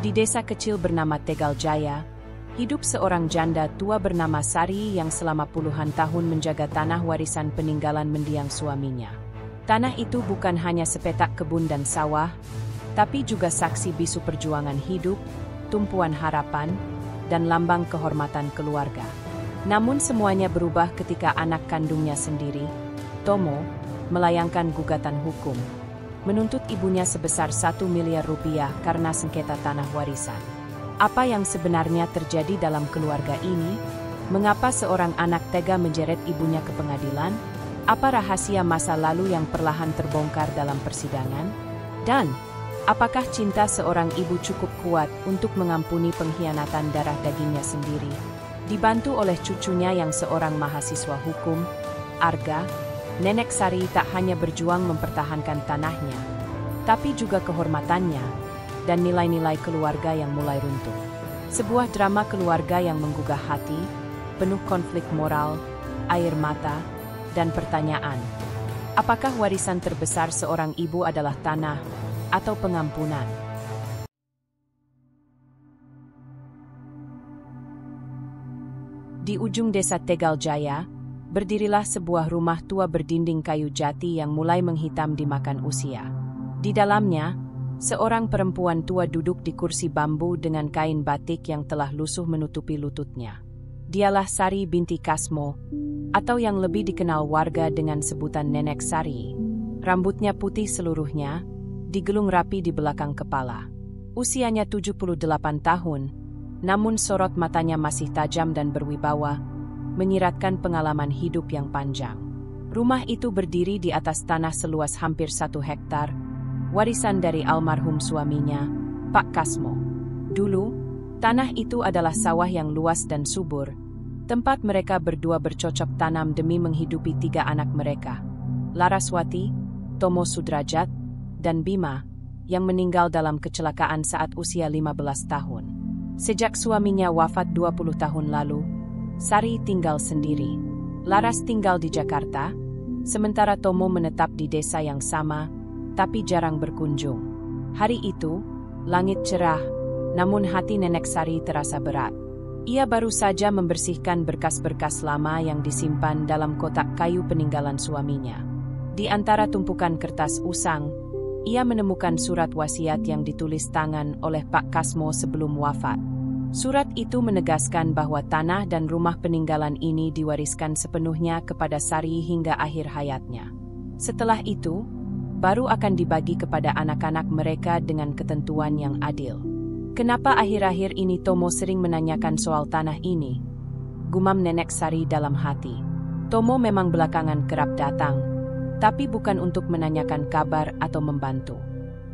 Di desa kecil bernama Tegal Jaya, hidup seorang janda tua bernama Sari yang selama puluhan tahun menjaga tanah warisan peninggalan mendiang suaminya. Tanah itu bukan hanya sepetak kebun dan sawah, tapi juga saksi bisu perjuangan hidup, tumpuan harapan, dan lambang kehormatan keluarga. Namun semuanya berubah ketika anak kandungnya sendiri, Tomo, melayangkan gugatan hukum, menuntut ibunya sebesar 1 miliar rupiah karena sengketa tanah warisan. Apa yang sebenarnya terjadi dalam keluarga ini? Mengapa seorang anak tega menjeret ibunya ke pengadilan? Apa rahasia masa lalu yang perlahan terbongkar dalam persidangan? Dan, apakah cinta seorang ibu cukup kuat untuk mengampuni pengkhianatan darah dagingnya sendiri? Dibantu oleh cucunya yang seorang mahasiswa hukum, Arga, Nenek Sari tak hanya berjuang mempertahankan tanahnya, tapi juga kehormatannya dan nilai-nilai keluarga yang mulai runtuh. Sebuah drama keluarga yang menggugah hati, penuh konflik moral, air mata, dan pertanyaan. Apakah warisan terbesar seorang ibu adalah tanah atau pengampunan? Di ujung desa Tegal Jaya, berdirilah sebuah rumah tua berdinding kayu jati yang mulai menghitam dimakan usia. Di dalamnya, seorang perempuan tua duduk di kursi bambu dengan kain batik yang telah lusuh menutupi lututnya. Dialah Sari binti Kasmo, atau yang lebih dikenal warga dengan sebutan Nenek Sari. Rambutnya putih seluruhnya, digelung rapi di belakang kepala. Usianya 78 tahun, namun sorot matanya masih tajam dan berwibawa, menyiratkan pengalaman hidup yang panjang. Rumah itu berdiri di atas tanah seluas hampir 1 hektar, warisan dari almarhum suaminya, Pak Kasmo. Dulu, tanah itu adalah sawah yang luas dan subur, tempat mereka berdua bercocok tanam demi menghidupi 3 anak mereka, Laraswati, Tomo Sudrajat, dan Bima, yang meninggal dalam kecelakaan saat usia 15 tahun. Sejak suaminya wafat 20 tahun lalu, Sari tinggal sendiri. Laras tinggal di Jakarta, sementara Tomo menetap di desa yang sama, tapi jarang berkunjung. Hari itu, langit cerah, namun hati Nenek Sari terasa berat. Ia baru saja membersihkan berkas-berkas lama yang disimpan dalam kotak kayu peninggalan suaminya. Di antara tumpukan kertas usang, ia menemukan surat wasiat yang ditulis tangan oleh Pak Kasmo sebelum wafat. Surat itu menegaskan bahwa tanah dan rumah peninggalan ini diwariskan sepenuhnya kepada Sari hingga akhir hayatnya. Setelah itu, baru akan dibagi kepada anak-anak mereka dengan ketentuan yang adil. Kenapa akhir-akhir ini Tomo sering menanyakan soal tanah ini? Gumam Nenek Sari dalam hati. Tomo memang belakangan kerap datang, tapi bukan untuk menanyakan kabar atau membantu.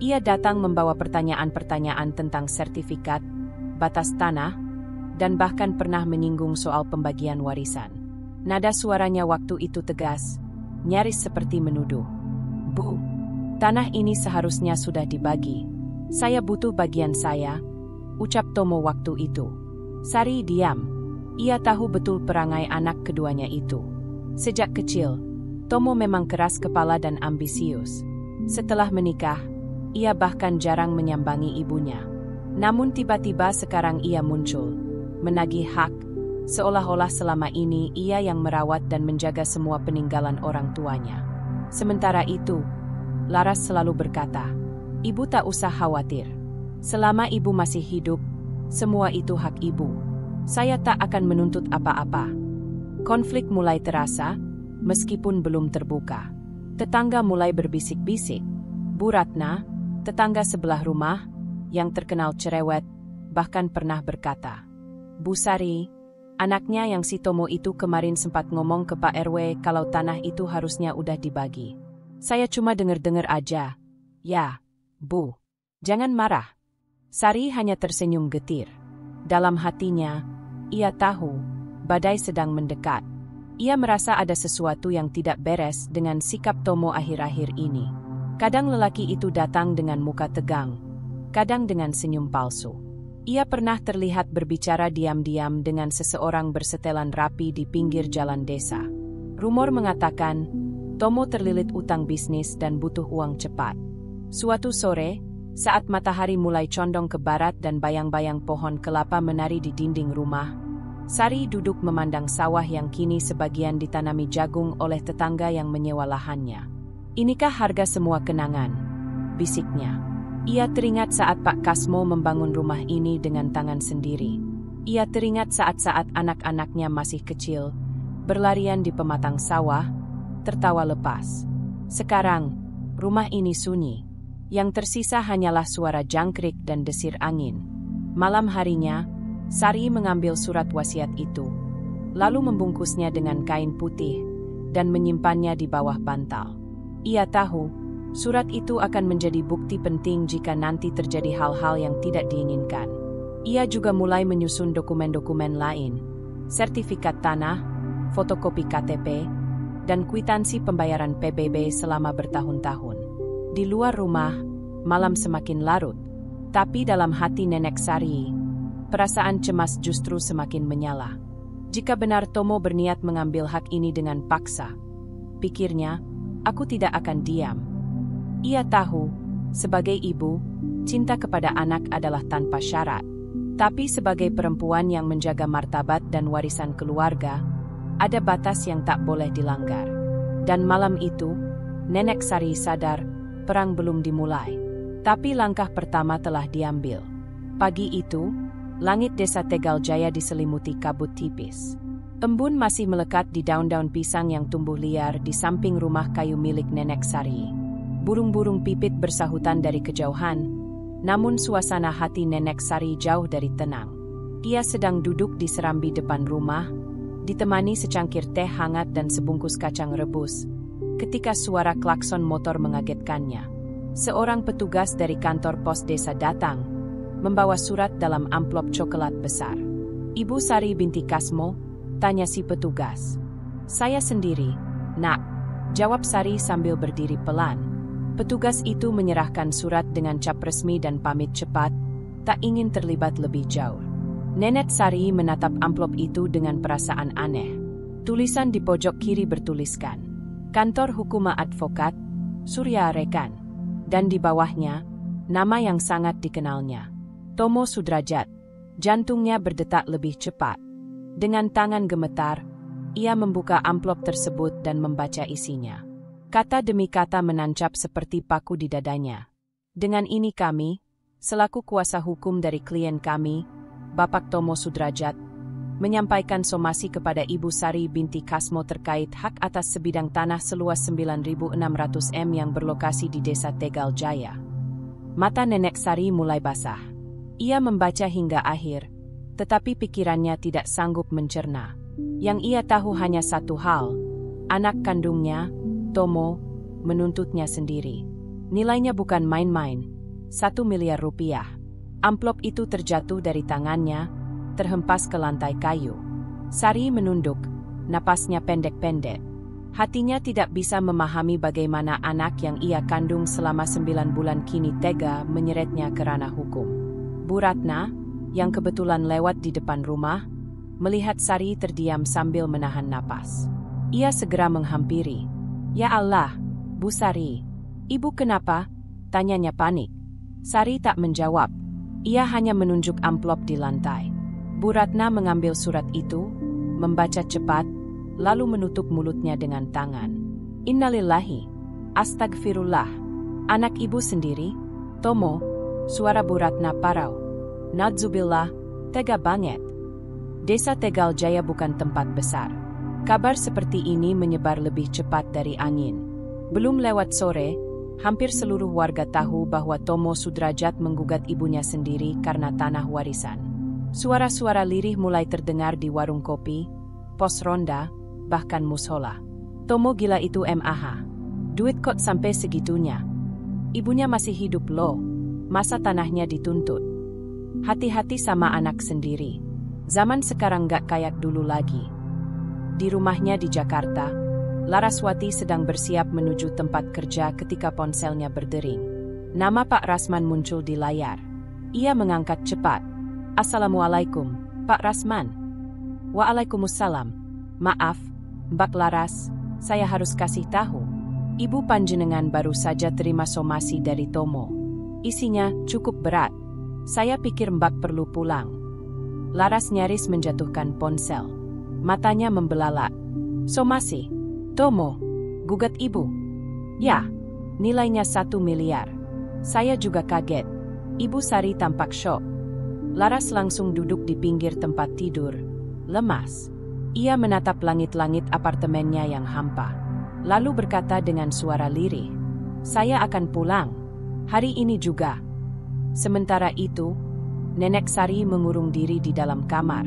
Ia datang membawa pertanyaan-pertanyaan tentang sertifikat, batas tanah, dan bahkan pernah menyinggung soal pembagian warisan. Nada suaranya waktu itu tegas, nyaris seperti menuduh. Bu, tanah ini seharusnya sudah dibagi. Saya butuh bagian saya, ucap Tomo waktu itu. Sari diam. Ia tahu betul perangai anak keduanya itu. Sejak kecil, Tomo memang keras kepala dan ambisius. Setelah menikah, ia bahkan jarang menyambangi ibunya. Namun tiba-tiba sekarang ia muncul, menagih hak, seolah-olah selama ini ia yang merawat dan menjaga semua peninggalan orang tuanya. Sementara itu, Laras selalu berkata, "Ibu tak usah khawatir. Selama ibu masih hidup, semua itu hak ibu. Saya tak akan menuntut apa-apa." Konflik mulai terasa, meskipun belum terbuka. Tetangga mulai berbisik-bisik. Bu Ratna, tetangga sebelah rumah, yang terkenal cerewet, bahkan pernah berkata, "Bu Sari, anaknya yang si Tomo itu kemarin sempat ngomong ke Pak RW kalau tanah itu harusnya udah dibagi. Saya cuma denger-denger aja." "Ya, Bu, jangan marah." Sari hanya tersenyum getir. Dalam hatinya, ia tahu badai sedang mendekat. Ia merasa ada sesuatu yang tidak beres dengan sikap Tomo akhir-akhir ini. Kadang lelaki itu datang dengan muka tegang, kadang dengan senyum palsu. Ia pernah terlihat berbicara diam-diam dengan seseorang bersetelan rapi di pinggir jalan desa. Rumor mengatakan, Tomo terlilit utang bisnis dan butuh uang cepat. Suatu sore, Saat matahari mulai condong ke barat dan bayang-bayang pohon kelapa menari di dinding rumah, Sari duduk memandang sawah yang kini sebagian ditanami jagung oleh tetangga yang menyewa lahannya. "Inikah harga semua kenangan?" bisiknya. Ia teringat saat Pak Kasmo membangun rumah ini dengan tangan sendiri. Ia teringat saat-saat anak-anaknya masih kecil, berlarian di pematang sawah, tertawa lepas. Sekarang, rumah ini sunyi. Yang tersisa hanyalah suara jangkrik dan desir angin. Malam harinya, Sari mengambil surat wasiat itu, lalu membungkusnya dengan kain putih dan menyimpannya di bawah bantal. Ia tahu, surat itu akan menjadi bukti penting jika nanti terjadi hal-hal yang tidak diinginkan. Ia juga mulai menyusun dokumen-dokumen lain, sertifikat tanah, fotokopi KTP, dan kwitansi pembayaran PBB selama bertahun-tahun. Di luar rumah, malam semakin larut, tapi dalam hati Nenek Sari, perasaan cemas justru semakin menyala. Jika benar Tomo berniat mengambil hak ini dengan paksa, pikirnya, aku tidak akan diam. Ia tahu, sebagai ibu, cinta kepada anak adalah tanpa syarat. Tapi sebagai perempuan yang menjaga martabat dan warisan keluarga, ada batas yang tak boleh dilanggar. Dan malam itu, Nenek Sari sadar, perang belum dimulai, tapi langkah pertama telah diambil. Pagi itu, langit desa Tegal Jaya diselimuti kabut tipis. Embun masih melekat di daun-daun pisang yang tumbuh liar di samping rumah kayu milik Nenek Sari. Burung-burung pipit bersahutan dari kejauhan, namun suasana hati Nenek Sari jauh dari tenang. Ia sedang duduk di serambi depan rumah, ditemani secangkir teh hangat dan sebungkus kacang rebus, ketika suara klakson motor mengagetkannya. Seorang petugas dari kantor pos desa datang, membawa surat dalam amplop coklat besar. "Ibu Sari binti Kasmo?" tanya si petugas. "Saya sendiri, Nak," jawab Sari sambil berdiri pelan. Petugas itu menyerahkan surat dengan cap resmi dan pamit cepat, tak ingin terlibat lebih jauh. Nenek Sari menatap amplop itu dengan perasaan aneh. Tulisan di pojok kiri bertuliskan, "Kantor Hukuma Advokat, Surya Rekan." Dan di bawahnya, nama yang sangat dikenalnya, Tomo Sudrajat. Jantungnya berdetak lebih cepat. Dengan tangan gemetar, ia membuka amplop tersebut dan membaca isinya. Kata demi kata menancap seperti paku di dadanya. "Dengan ini kami, selaku kuasa hukum dari klien kami, Bapak Tomo Sudrajat, menyampaikan somasi kepada Ibu Sari binti Kasmo terkait hak atas sebidang tanah seluas 9.600 m yang berlokasi di desa Tegal Jaya." Mata Nenek Sari mulai basah. Ia membaca hingga akhir, tetapi pikirannya tidak sanggup mencerna. Yang ia tahu hanya satu hal, anak kandungnya, Tomo, menuntutnya sendiri. Nilainya bukan main-main, 1 miliar rupiah. Amplop itu terjatuh dari tangannya, terhempas ke lantai kayu. Sari menunduk, napasnya pendek-pendek. Hatinya tidak bisa memahami bagaimana anak yang ia kandung selama 9 bulan kini tega menyeretnya ke ranah hukum. Bu Ratna, yang kebetulan lewat di depan rumah, melihat Sari terdiam sambil menahan napas. Ia segera menghampiri. "Ya Allah, Bu Sari, Ibu kenapa?" tanyanya panik. Sari tak menjawab. Ia hanya menunjuk amplop di lantai. Bu Ratna mengambil surat itu, membaca cepat, lalu menutup mulutnya dengan tangan. "Innalillahi, astagfirullah. Anak ibu sendiri? Tomo," suara Bu Ratna parau. "Nadzubillah, tega banget." Desa Tegal Jaya bukan tempat besar. Kabar seperti ini menyebar lebih cepat dari angin. Belum lewat sore, hampir seluruh warga tahu bahwa Tomo Sudrajat menggugat ibunya sendiri karena tanah warisan. Suara-suara lirih mulai terdengar di warung kopi, pos ronda, bahkan mushola. "Tomo gila itu MAH. Duit kok sampai segitunya? Ibunya masih hidup loh, masa tanahnya dituntut? Hati-hati sama anak sendiri. Zaman sekarang gak kayak dulu lagi." Di rumahnya di Jakarta, Laraswati sedang bersiap menuju tempat kerja ketika ponselnya berdering. Nama Pak Rasman muncul di layar. Ia mengangkat cepat. "Assalamualaikum, Pak Rasman." "Waalaikumsalam. Maaf, Mbak Laras, saya harus kasih tahu. Ibu panjenengan baru saja terima somasi dari Tomo. Isinya cukup berat. Saya pikir Mbak perlu pulang. Laras nyaris menjatuhkan ponsel. Matanya membelalak. So masih? Tomo, gugat ibu. Ya, nilainya 1 miliar. Saya juga kaget. Ibu Sari tampak syok. Laras langsung duduk di pinggir tempat tidur, lemas. Ia menatap langit-langit apartemennya yang hampa. Lalu berkata dengan suara lirih, "Saya akan pulang. Hari ini juga." Sementara itu, Nenek Sari mengurung diri di dalam kamar.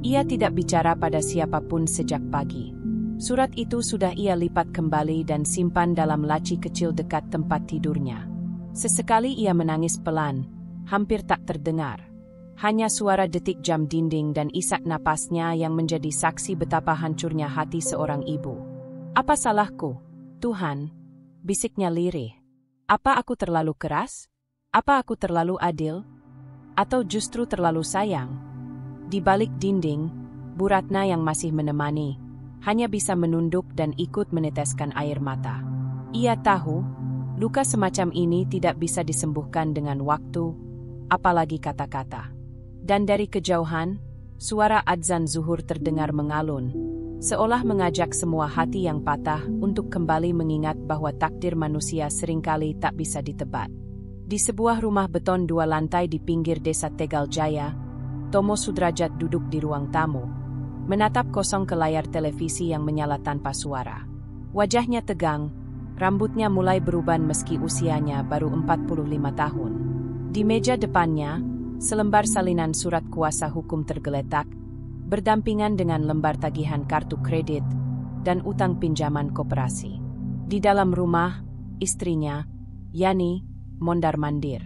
Ia tidak bicara pada siapapun sejak pagi. Surat itu sudah ia lipat kembali dan simpan dalam laci kecil dekat tempat tidurnya. Sesekali ia menangis pelan, hampir tak terdengar. Hanya suara detik jam dinding dan isak napasnya yang menjadi saksi betapa hancurnya hati seorang ibu. "Apa salahku, Tuhan?" bisiknya lirih. "Apa aku terlalu keras? Apa aku terlalu adil? Atau justru terlalu sayang?" Di balik dinding, Bu Ratna yang masih menemani, hanya bisa menunduk dan ikut meneteskan air mata. Ia tahu, luka semacam ini tidak bisa disembuhkan dengan waktu, apalagi kata-kata. Dan dari kejauhan, suara adzan zuhur terdengar mengalun, seolah mengajak semua hati yang patah untuk kembali mengingat bahwa takdir manusia seringkali tak bisa ditebak. Di sebuah rumah beton 2 lantai di pinggir desa Tegal Jaya, Tomo Sudrajat duduk di ruang tamu, menatap kosong ke layar televisi yang menyala tanpa suara. Wajahnya tegang, rambutnya mulai beruban meski usianya baru 45 tahun. Di meja depannya, selembar salinan surat kuasa hukum tergeletak, berdampingan dengan lembar tagihan kartu kredit dan utang pinjaman koperasi. Di dalam rumah, istrinya, Yani, mondar-mandir.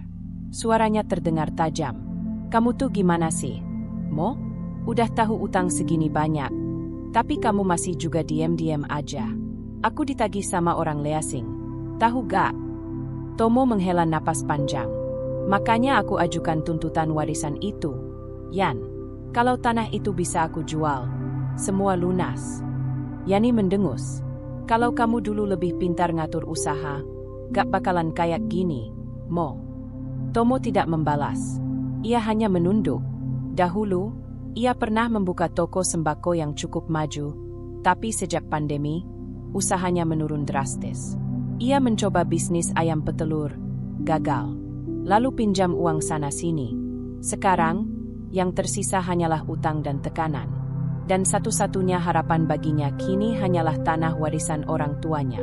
Suaranya terdengar tajam. "Kamu tuh gimana sih, Mo? Udah tahu utang segini banyak, tapi kamu masih juga diam-diam aja. Aku ditagih sama orang leasing. Tahu gak?" Tomo menghela napas panjang. "Makanya aku ajukan tuntutan warisan itu, Yan. Kalau tanah itu bisa aku jual, semua lunas." Yani mendengus. "Kalau kamu dulu lebih pintar ngatur usaha, gak bakalan kayak gini, Mo." Tomo tidak membalas. Ia hanya menunduk. Dahulu, ia pernah membuka toko sembako yang cukup maju, tapi sejak pandemi, usahanya menurun drastis. Ia mencoba bisnis ayam petelur, gagal. Lalu pinjam uang sana-sini. Sekarang, yang tersisa hanyalah utang dan tekanan. Dan satu-satunya harapan baginya kini hanyalah tanah warisan orang tuanya.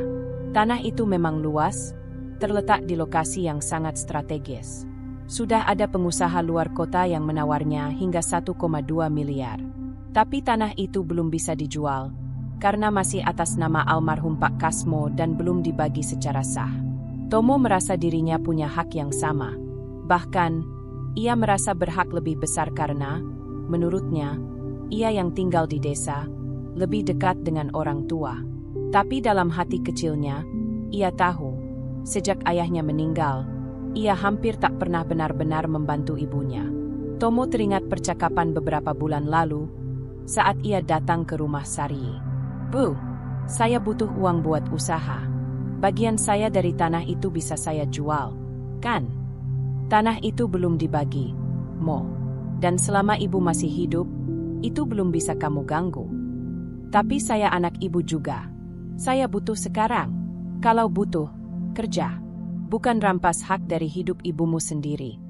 Tanah itu memang luas, terletak di lokasi yang sangat strategis. Sudah ada pengusaha luar kota yang menawarnya hingga 1,2 miliar. Tapi tanah itu belum bisa dijual, karena masih atas nama almarhum Pak Kasmo dan belum dibagi secara sah. Tomo merasa dirinya punya hak yang sama. Bahkan, ia merasa berhak lebih besar karena, menurutnya, ia yang tinggal di desa, lebih dekat dengan orang tua. Tapi dalam hati kecilnya, ia tahu, sejak ayahnya meninggal, ia hampir tak pernah benar-benar membantu ibunya. Tomo teringat percakapan beberapa bulan lalu, saat ia datang ke rumah Sari. "Bu, saya butuh uang buat usaha. Bagian saya dari tanah itu bisa saya jual, kan? Tanah itu belum dibagi, Mo. Dan selama ibu masih hidup, itu belum bisa kamu ganggu. Tapi saya anak ibu juga. Saya butuh sekarang. Kalau butuh, kerja. Bukan rampas hak dari hidup ibumu sendiri."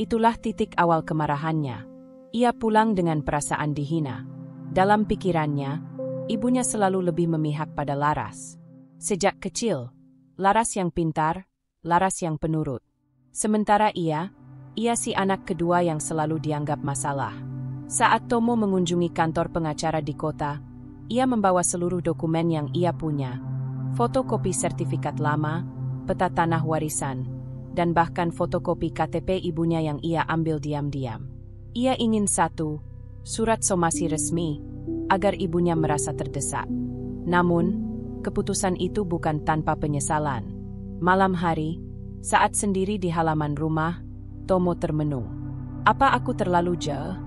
Itulah titik awal kemarahannya. Ia pulang dengan perasaan dihina. Dalam pikirannya, ibunya selalu lebih memihak pada Laras. Sejak kecil, Laras yang pintar, Laras yang penurut. Sementara ia si anak kedua yang selalu dianggap masalah. Saat Tomo mengunjungi kantor pengacara di kota, ia membawa seluruh dokumen yang ia punya, fotokopi sertifikat lama, peta tanah warisan, dan bahkan fotokopi KTP ibunya yang ia ambil diam-diam. Ia ingin satu, surat somasi resmi, agar ibunya merasa terdesak. Namun, keputusan itu bukan tanpa penyesalan. Malam hari, saat sendiri di halaman rumah, Tomo termenung. "Apa aku terlalu jauh?"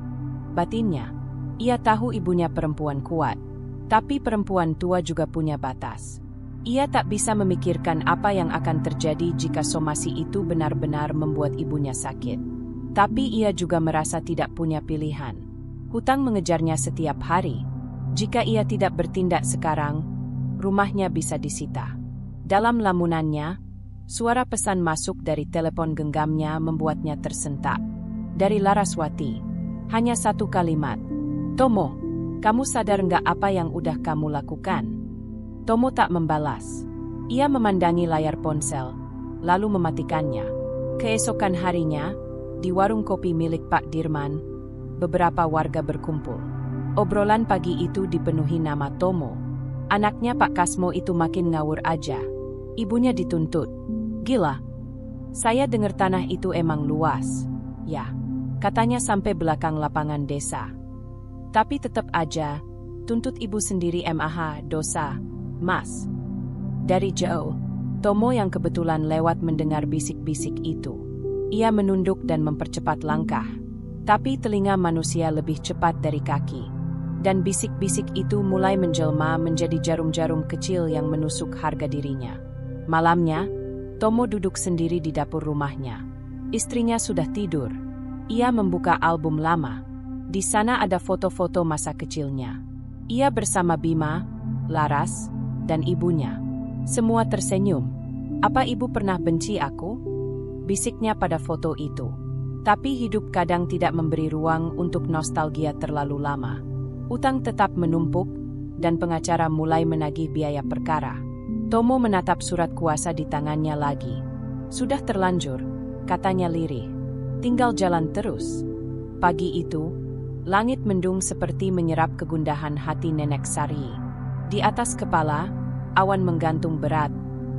batinnya. Ia tahu ibunya perempuan kuat, tapi perempuan tua juga punya batas. Ia tak bisa memikirkan apa yang akan terjadi jika somasi itu benar-benar membuat ibunya sakit. Tapi ia juga merasa tidak punya pilihan. Hutang mengejarnya setiap hari. Jika ia tidak bertindak sekarang, rumahnya bisa disita. Dalam lamunannya, suara pesan masuk dari telepon genggamnya membuatnya tersentak. Dari Laraswati, hanya satu kalimat. "Tomo, kamu sadar nggak apa yang udah kamu lakukan?" Tomo tak membalas. Ia memandangi layar ponsel, lalu mematikannya. Keesokan harinya, di warung kopi milik Pak Dirman, beberapa warga berkumpul. Obrolan pagi itu dipenuhi nama Tomo. Anaknya Pak Kasmo itu makin ngawur aja. Ibunya dituntut. "Gila, saya dengar tanah itu emang luas. Ya, katanya sampai belakang lapangan desa. Tapi tetap aja, tuntut ibu sendiri mah dosa, Mas." Dari jauh, Tomo yang kebetulan lewat mendengar bisik-bisik itu. Ia menunduk dan mempercepat langkah. Tapi telinga manusia lebih cepat dari kaki. Dan bisik-bisik itu mulai menjelma menjadi jarum-jarum kecil yang menusuk harga dirinya. Malamnya, Tomo duduk sendiri di dapur rumahnya. Istrinya sudah tidur. Ia membuka album lama. Di sana ada foto-foto masa kecilnya. Ia bersama Bima, Laras, dan ibunya. Semua tersenyum. "Apa ibu pernah benci aku?" bisiknya pada foto itu. Tapi hidup kadang tidak memberi ruang untuk nostalgia terlalu lama. Utang tetap menumpuk, dan pengacara mulai menagih biaya perkara. Tomo menatap surat kuasa di tangannya lagi. "Sudah terlanjur," katanya lirih. "Tinggal jalan terus." Pagi itu, langit mendung seperti menyerap kegundahan hati Nenek Sari. Di atas kepala, awan menggantung berat,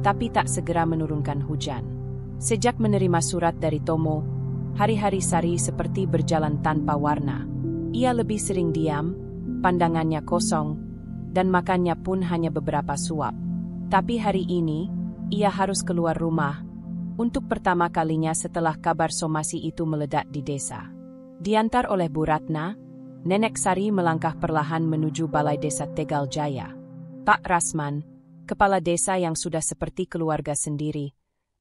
tapi tak segera menurunkan hujan. Sejak menerima surat dari Tomo, hari-hari Sari seperti berjalan tanpa warna. Ia lebih sering diam, pandangannya kosong, dan makannya pun hanya beberapa suap. Tapi hari ini, ia harus keluar rumah, untuk pertama kalinya setelah kabar somasi itu meledak di desa. Diantar oleh Bu Ratna, Nenek Sari melangkah perlahan menuju Balai Desa Tegal Jaya. Pak Rasman, kepala desa yang sudah seperti keluarga sendiri,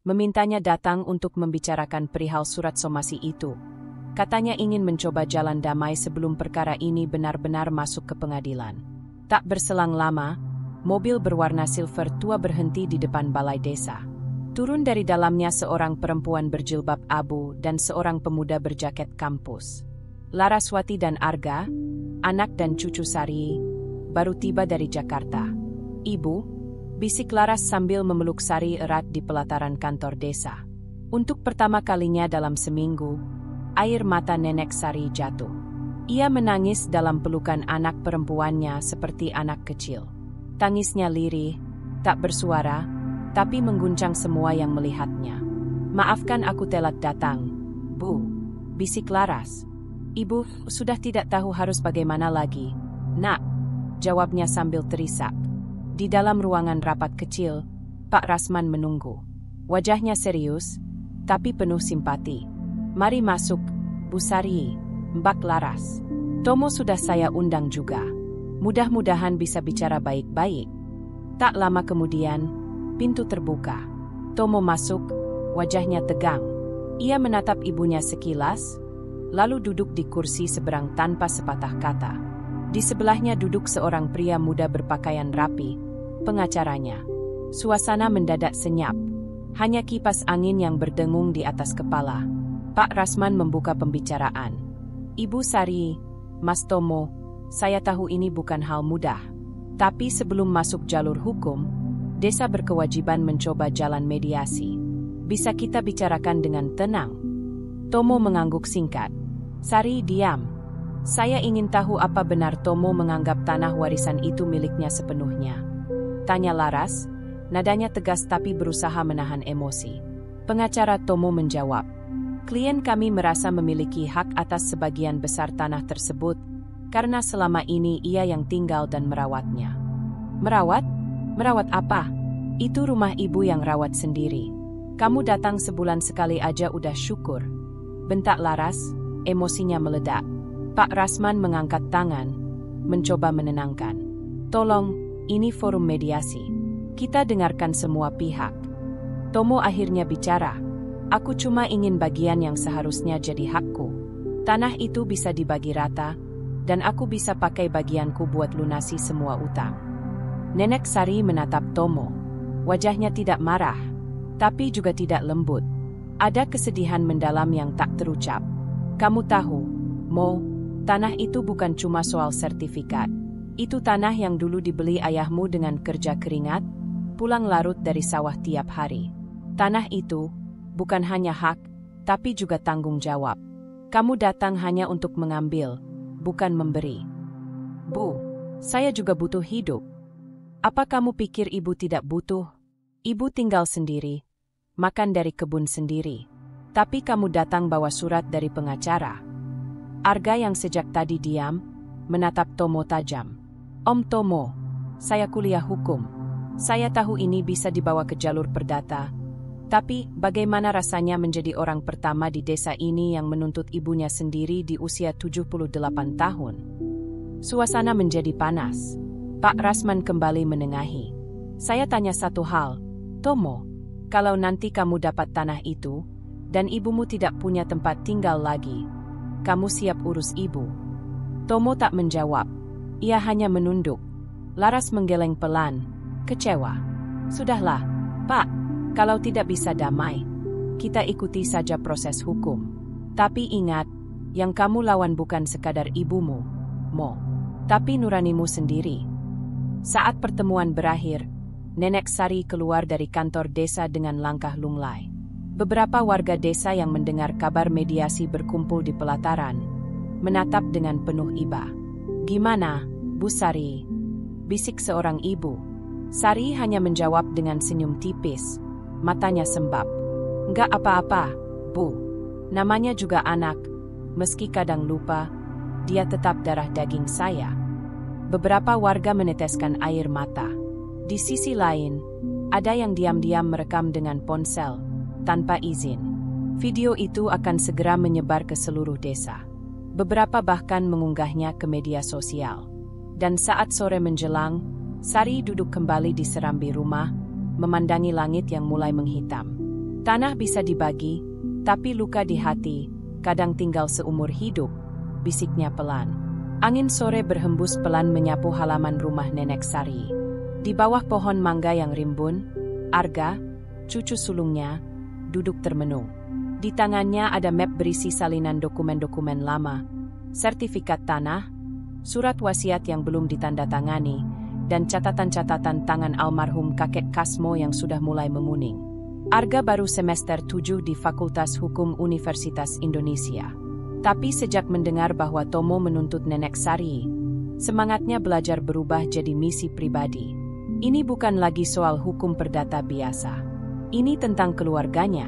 memintanya datang untuk membicarakan perihal surat somasi itu. Katanya ingin mencoba jalan damai sebelum perkara ini benar-benar masuk ke pengadilan. Tak berselang lama, mobil berwarna silver tua berhenti di depan balai desa. Turun dari dalamnya seorang perempuan berjilbab abu dan seorang pemuda berjaket kampus. Laraswati dan Arga, anak dan cucu Sari, baru tiba dari Jakarta. "Ibu," bisik Laras sambil memeluk Sari erat di pelataran kantor desa. Untuk pertama kalinya dalam seminggu, air mata Nenek Sari jatuh. Ia menangis dalam pelukan anak perempuannya seperti anak kecil. Tangisnya lirih, tak bersuara, tapi mengguncang semua yang melihatnya. "Maafkan aku telat datang, Bu," bisik Laras. "Ibu sudah tidak tahu harus bagaimana lagi, Nak," jawabnya sambil terisak. Di dalam ruangan rapat kecil, Pak Rasman menunggu. Wajahnya serius, tapi penuh simpati. "Mari masuk, Bu Sari, Mbak Laras. Tomo sudah saya undang juga. Mudah-mudahan bisa bicara baik-baik." Tak lama kemudian, pintu terbuka. Tomo masuk, wajahnya tegang. Ia menatap ibunya sekilas, lalu duduk di kursi seberang tanpa sepatah kata. Di sebelahnya duduk seorang pria muda berpakaian rapi, pengacaranya. Suasana mendadak senyap. Hanya kipas angin yang berdengung di atas kepala. Pak Rasman membuka pembicaraan. "Ibu Sari, Mas Tomo, saya tahu ini bukan hal mudah. Tapi sebelum masuk jalur hukum, desa berkewajiban mencoba jalan mediasi. Bisa kita bicarakan dengan tenang?" Tomo mengangguk singkat. "Sari, diam. Saya ingin tahu apa benar Tomo menganggap tanah warisan itu miliknya sepenuhnya?" tanya Laras, nadanya tegas tapi berusaha menahan emosi. Pengacara Tomo menjawab, "Klien kami merasa memiliki hak atas sebagian besar tanah tersebut, karena selama ini ia yang tinggal dan merawatnya." "Merawat? Merawat apa?" "Itu rumah ibu yang rawat sendiri. Kamu datang sebulan sekali aja udah syukur," bentak Laras, emosinya meledak. Pak Rasman mengangkat tangan, mencoba menenangkan. "Tolong, ini forum mediasi. Kita dengarkan semua pihak. Tomo akhirnya bicara. Aku cuma ingin bagian yang seharusnya jadi hakku. Tanah itu bisa dibagi rata, dan aku bisa pakai bagianku buat lunasi semua utang. Nenek Sari menatap Tomo. Wajahnya tidak marah, tapi juga tidak lembut. Ada kesedihan mendalam yang tak terucap. Kamu tahu, Mo, tanah itu bukan cuma soal sertifikat. Itu tanah yang dulu dibeli ayahmu dengan kerja keringat, pulang larut dari sawah tiap hari. Tanah itu bukan hanya hak, tapi juga tanggung jawab. Kamu datang hanya untuk mengambil, bukan memberi. Bu, saya juga butuh hidup. Apa kamu pikir ibu tidak butuh? Ibu tinggal sendiri, makan dari kebun sendiri. Tapi kamu datang bawa surat dari pengacara. Arga yang sejak tadi diam, menatap Tomo tajam. Om Tomo, saya kuliah hukum. Saya tahu ini bisa dibawa ke jalur perdata. Tapi, bagaimana rasanya menjadi orang pertama di desa ini yang menuntut ibunya sendiri di usia 78 tahun? Suasana menjadi panas. Pak Rasman kembali menengahi. Saya tanya satu hal, Tomo, kalau nanti kamu dapat tanah itu, dan ibumu tidak punya tempat tinggal lagi, kamu siap urus ibu? Tomo tak menjawab. Ia hanya menunduk. Laras menggeleng pelan, kecewa. Sudahlah, Pak. Kalau tidak bisa damai, kita ikuti saja proses hukum. Tapi ingat, yang kamu lawan bukan sekadar ibumu, Mo, tapi nuranimu sendiri. Saat pertemuan berakhir, Nenek Sari keluar dari kantor desa dengan langkah lunglai. Beberapa warga desa yang mendengar kabar mediasi berkumpul di pelataran, menatap dengan penuh iba. Gimana, Bu Sari? Bisik seorang ibu. Sari hanya menjawab dengan senyum tipis. Matanya sembab. Enggak apa-apa, Bu. Namanya juga anak. Meski kadang lupa, dia tetap darah daging saya. Beberapa warga meneteskan air mata. Di sisi lain, ada yang diam-diam merekam dengan ponsel, tanpa izin. Video itu akan segera menyebar ke seluruh desa. Beberapa bahkan mengunggahnya ke media sosial. Dan saat sore menjelang, Sari duduk kembali di serambi rumah, memandangi langit yang mulai menghitam. Tanah bisa dibagi, tapi luka di hati, kadang tinggal seumur hidup, bisiknya pelan. Angin sore berhembus pelan menyapu halaman rumah Nenek Sari. Di bawah pohon mangga yang rimbun, Arga, cucu sulungnya, duduk termenung. Di tangannya ada map berisi salinan dokumen-dokumen lama, sertifikat tanah, surat wasiat yang belum ditandatangani, dan catatan-catatan tangan almarhum kakek Kasmo yang sudah mulai menguning. Arga baru semester 7 di Fakultas Hukum Universitas Indonesia. Tapi sejak mendengar bahwa Tomo menuntut Nenek Sari, semangatnya belajar berubah jadi misi pribadi. Ini bukan lagi soal hukum perdata biasa. Ini tentang keluarganya,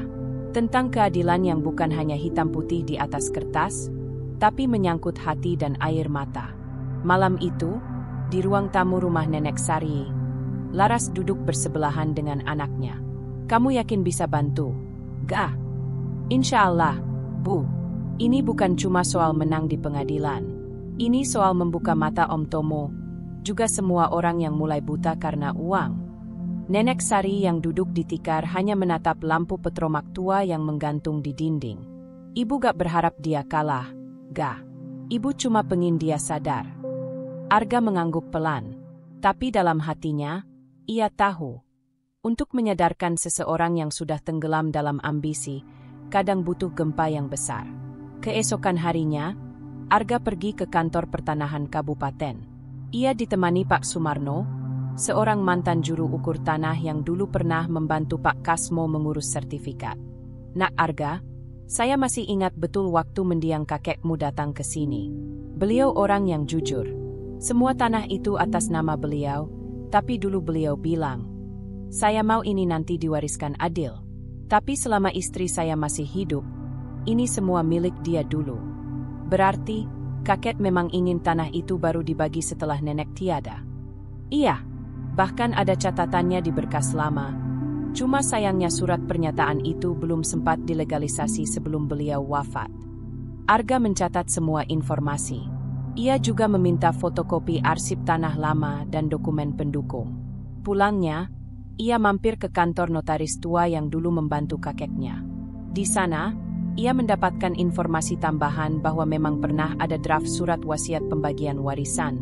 tentang keadilan yang bukan hanya hitam putih di atas kertas, tapi menyangkut hati dan air mata. Malam itu, di ruang tamu rumah Nenek Sari, Laras duduk bersebelahan dengan anaknya. Kamu yakin bisa bantu? Gak. Insya Allah, Bu. Ini bukan cuma soal menang di pengadilan. Ini soal membuka mata Om Tomo, juga semua orang yang mulai buta karena uang. Nenek Sari yang duduk di tikar hanya menatap lampu petromak tua yang menggantung di dinding. Ibu gak berharap dia kalah. Gak. Ibu cuma pengen dia sadar. Arga mengangguk pelan, tapi dalam hatinya, ia tahu. Untuk menyadarkan seseorang yang sudah tenggelam dalam ambisi, kadang butuh gempa yang besar. Keesokan harinya, Arga pergi ke kantor pertanahan kabupaten. Ia ditemani Pak Sumarno, seorang mantan juru ukur tanah yang dulu pernah membantu Pak Kasmo mengurus sertifikat. Nak Arga, saya masih ingat betul waktu mendiang kakekmu datang ke sini. Beliau orang yang jujur. Semua tanah itu atas nama beliau, tapi dulu beliau bilang, saya mau ini nanti diwariskan adil. Tapi selama istri saya masih hidup, ini semua milik dia dulu. Berarti, kakek memang ingin tanah itu baru dibagi setelah nenek tiada. Iya, bahkan ada catatannya di berkas lama. Cuma sayangnya surat pernyataan itu belum sempat dilegalisasi sebelum beliau wafat. Arga mencatat semua informasi. Ia juga meminta fotokopi arsip tanah lama dan dokumen pendukung. Pulangnya, ia mampir ke kantor notaris tua yang dulu membantu kakeknya. Di sana, ia mendapatkan informasi tambahan bahwa memang pernah ada draft surat wasiat pembagian warisan,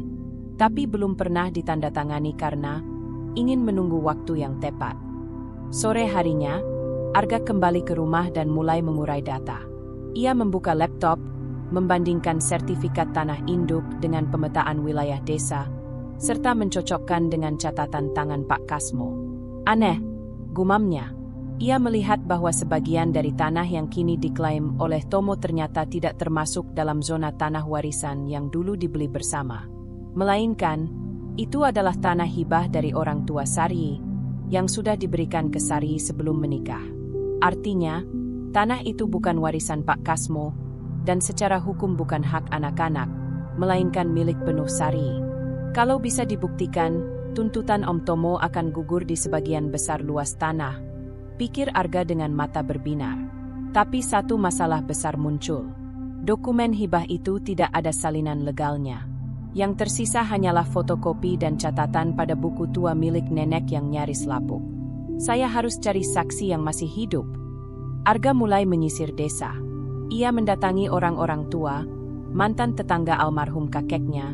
tapi belum pernah ditandatangani karena ingin menunggu waktu yang tepat. Sore harinya, Arga kembali ke rumah dan mulai mengurai data. Ia membuka laptop, membandingkan sertifikat tanah induk dengan pemetaan wilayah desa, serta mencocokkan dengan catatan tangan Pak Kasmo. Aneh, gumamnya. Ia melihat bahwa sebagian dari tanah yang kini diklaim oleh Tomo ternyata tidak termasuk dalam zona tanah warisan yang dulu dibeli bersama. Melainkan, itu adalah tanah hibah dari orang tua Sari yang sudah diberikan ke Sari sebelum menikah. Artinya, tanah itu bukan warisan Pak Kasmo dan secara hukum bukan hak anak-anak, melainkan milik penuh Sari. Kalau bisa dibuktikan, tuntutan Om Tomo akan gugur di sebagian besar luas tanah, pikir Arga dengan mata berbinar. Tapi satu masalah besar muncul. Dokumen hibah itu tidak ada salinan legalnya. Yang tersisa hanyalah fotokopi dan catatan pada buku tua milik nenek yang nyaris lapuk. Saya harus cari saksi yang masih hidup. Arga mulai menyisir desa. Ia mendatangi orang-orang tua, mantan tetangga almarhum kakeknya,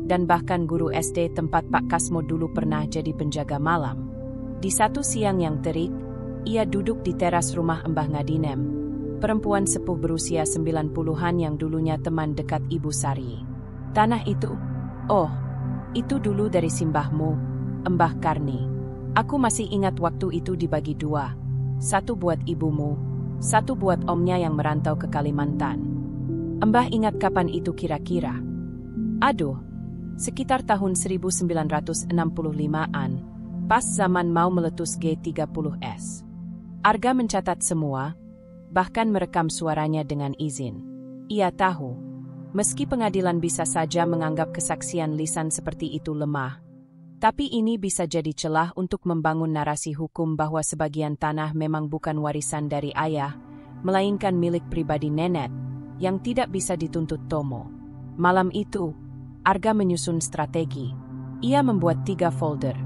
dan bahkan guru SD tempat Pak Kasmo dulu pernah jadi penjaga malam. Di satu siang yang terik, ia duduk di teras rumah Mbah Ngadinem, perempuan sepuh berusia 90-an yang dulunya teman dekat Ibu Sari. Tanah itu, oh, itu dulu dari simbahmu, Mbah Karni. Aku masih ingat waktu itu dibagi dua, satu buat ibumu, satu buat omnya yang merantau ke Kalimantan. Mbah ingat kapan itu kira-kira? Aduh, sekitar tahun 1965-an, pas zaman mau meletus G30S. Arga mencatat semua, bahkan merekam suaranya dengan izin. Ia tahu, meski pengadilan bisa saja menganggap kesaksian lisan seperti itu lemah, tapi ini bisa jadi celah untuk membangun narasi hukum bahwa sebagian tanah memang bukan warisan dari ayah, melainkan milik pribadi nenek, yang tidak bisa dituntut Tomo. Malam itu, Arga menyusun strategi. Ia membuat 3 folder.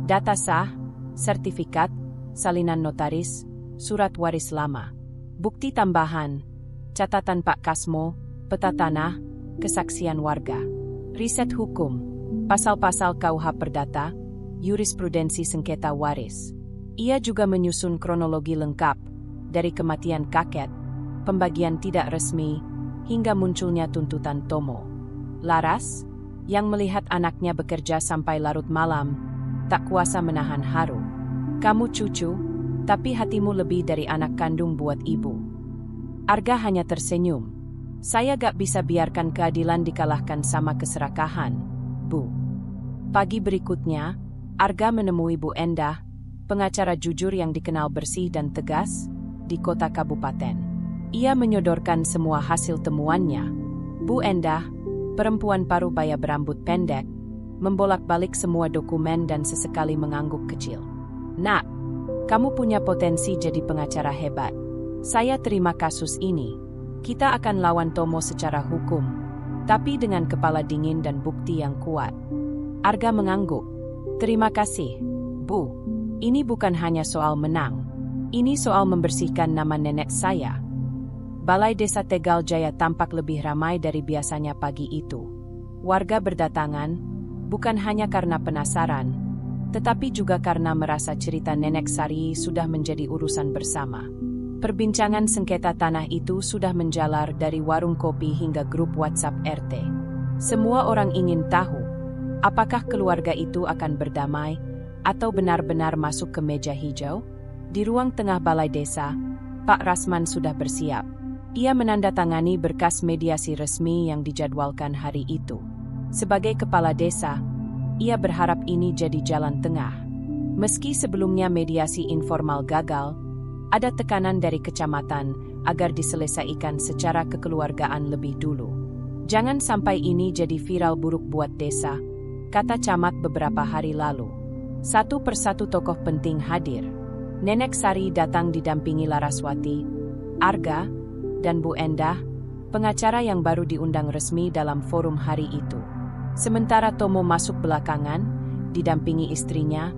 Data sah, sertifikat, salinan notaris, surat waris lama, bukti tambahan, catatan Pak Kasmo, peta tanah, kesaksian warga, riset hukum, pasal-pasal KUH Perdata, jurisprudensi sengketa waris. Ia juga menyusun kronologi lengkap, dari kematian kakek, pembagian tidak resmi, hingga munculnya tuntutan Tomo. Laras, yang melihat anaknya bekerja sampai larut malam, tak kuasa menahan haru. Kamu cucu, tapi hatimu lebih dari anak kandung buat ibu. Arga hanya tersenyum. Saya gak bisa biarkan keadilan dikalahkan sama keserakahan, Bu. Pagi berikutnya, Arga menemui Bu Endah, pengacara jujur yang dikenal bersih dan tegas, di kota kabupaten. Ia menyodorkan semua hasil temuannya. Bu Endah, perempuan parubaya berambut pendek, membolak-balik semua dokumen dan sesekali mengangguk kecil. Nak, kamu punya potensi jadi pengacara hebat. Saya terima kasus ini. Kita akan lawan Tomo secara hukum, tapi dengan kepala dingin dan bukti yang kuat. Arga mengangguk. Terima kasih, Bu. Ini bukan hanya soal menang. Ini soal membersihkan nama nenek saya. Balai Desa Tegal Jaya tampak lebih ramai dari biasanya pagi itu. Warga berdatangan, bukan hanya karena penasaran, tetapi juga karena merasa cerita nenek Sari sudah menjadi urusan bersama. Perbincangan sengketa tanah itu sudah menjalar dari warung kopi hingga grup WhatsApp RT. Semua orang ingin tahu, apakah keluarga itu akan berdamai, atau benar-benar masuk ke meja hijau? Di ruang tengah balai desa, Pak Rasman sudah bersiap. Ia menandatangani berkas mediasi resmi yang dijadwalkan hari itu. Sebagai kepala desa, ia berharap ini jadi jalan tengah. Meski sebelumnya mediasi informal gagal, ada tekanan dari kecamatan agar diselesaikan secara kekeluargaan lebih dulu. Jangan sampai ini jadi viral buruk buat desa, kata camat beberapa hari lalu. Satu persatu tokoh penting hadir. Nenek Sari datang didampingi Laraswati, Arga, dan Bu Endah, pengacara yang baru diundang resmi dalam forum hari itu. Sementara Tomo masuk belakangan, didampingi istrinya,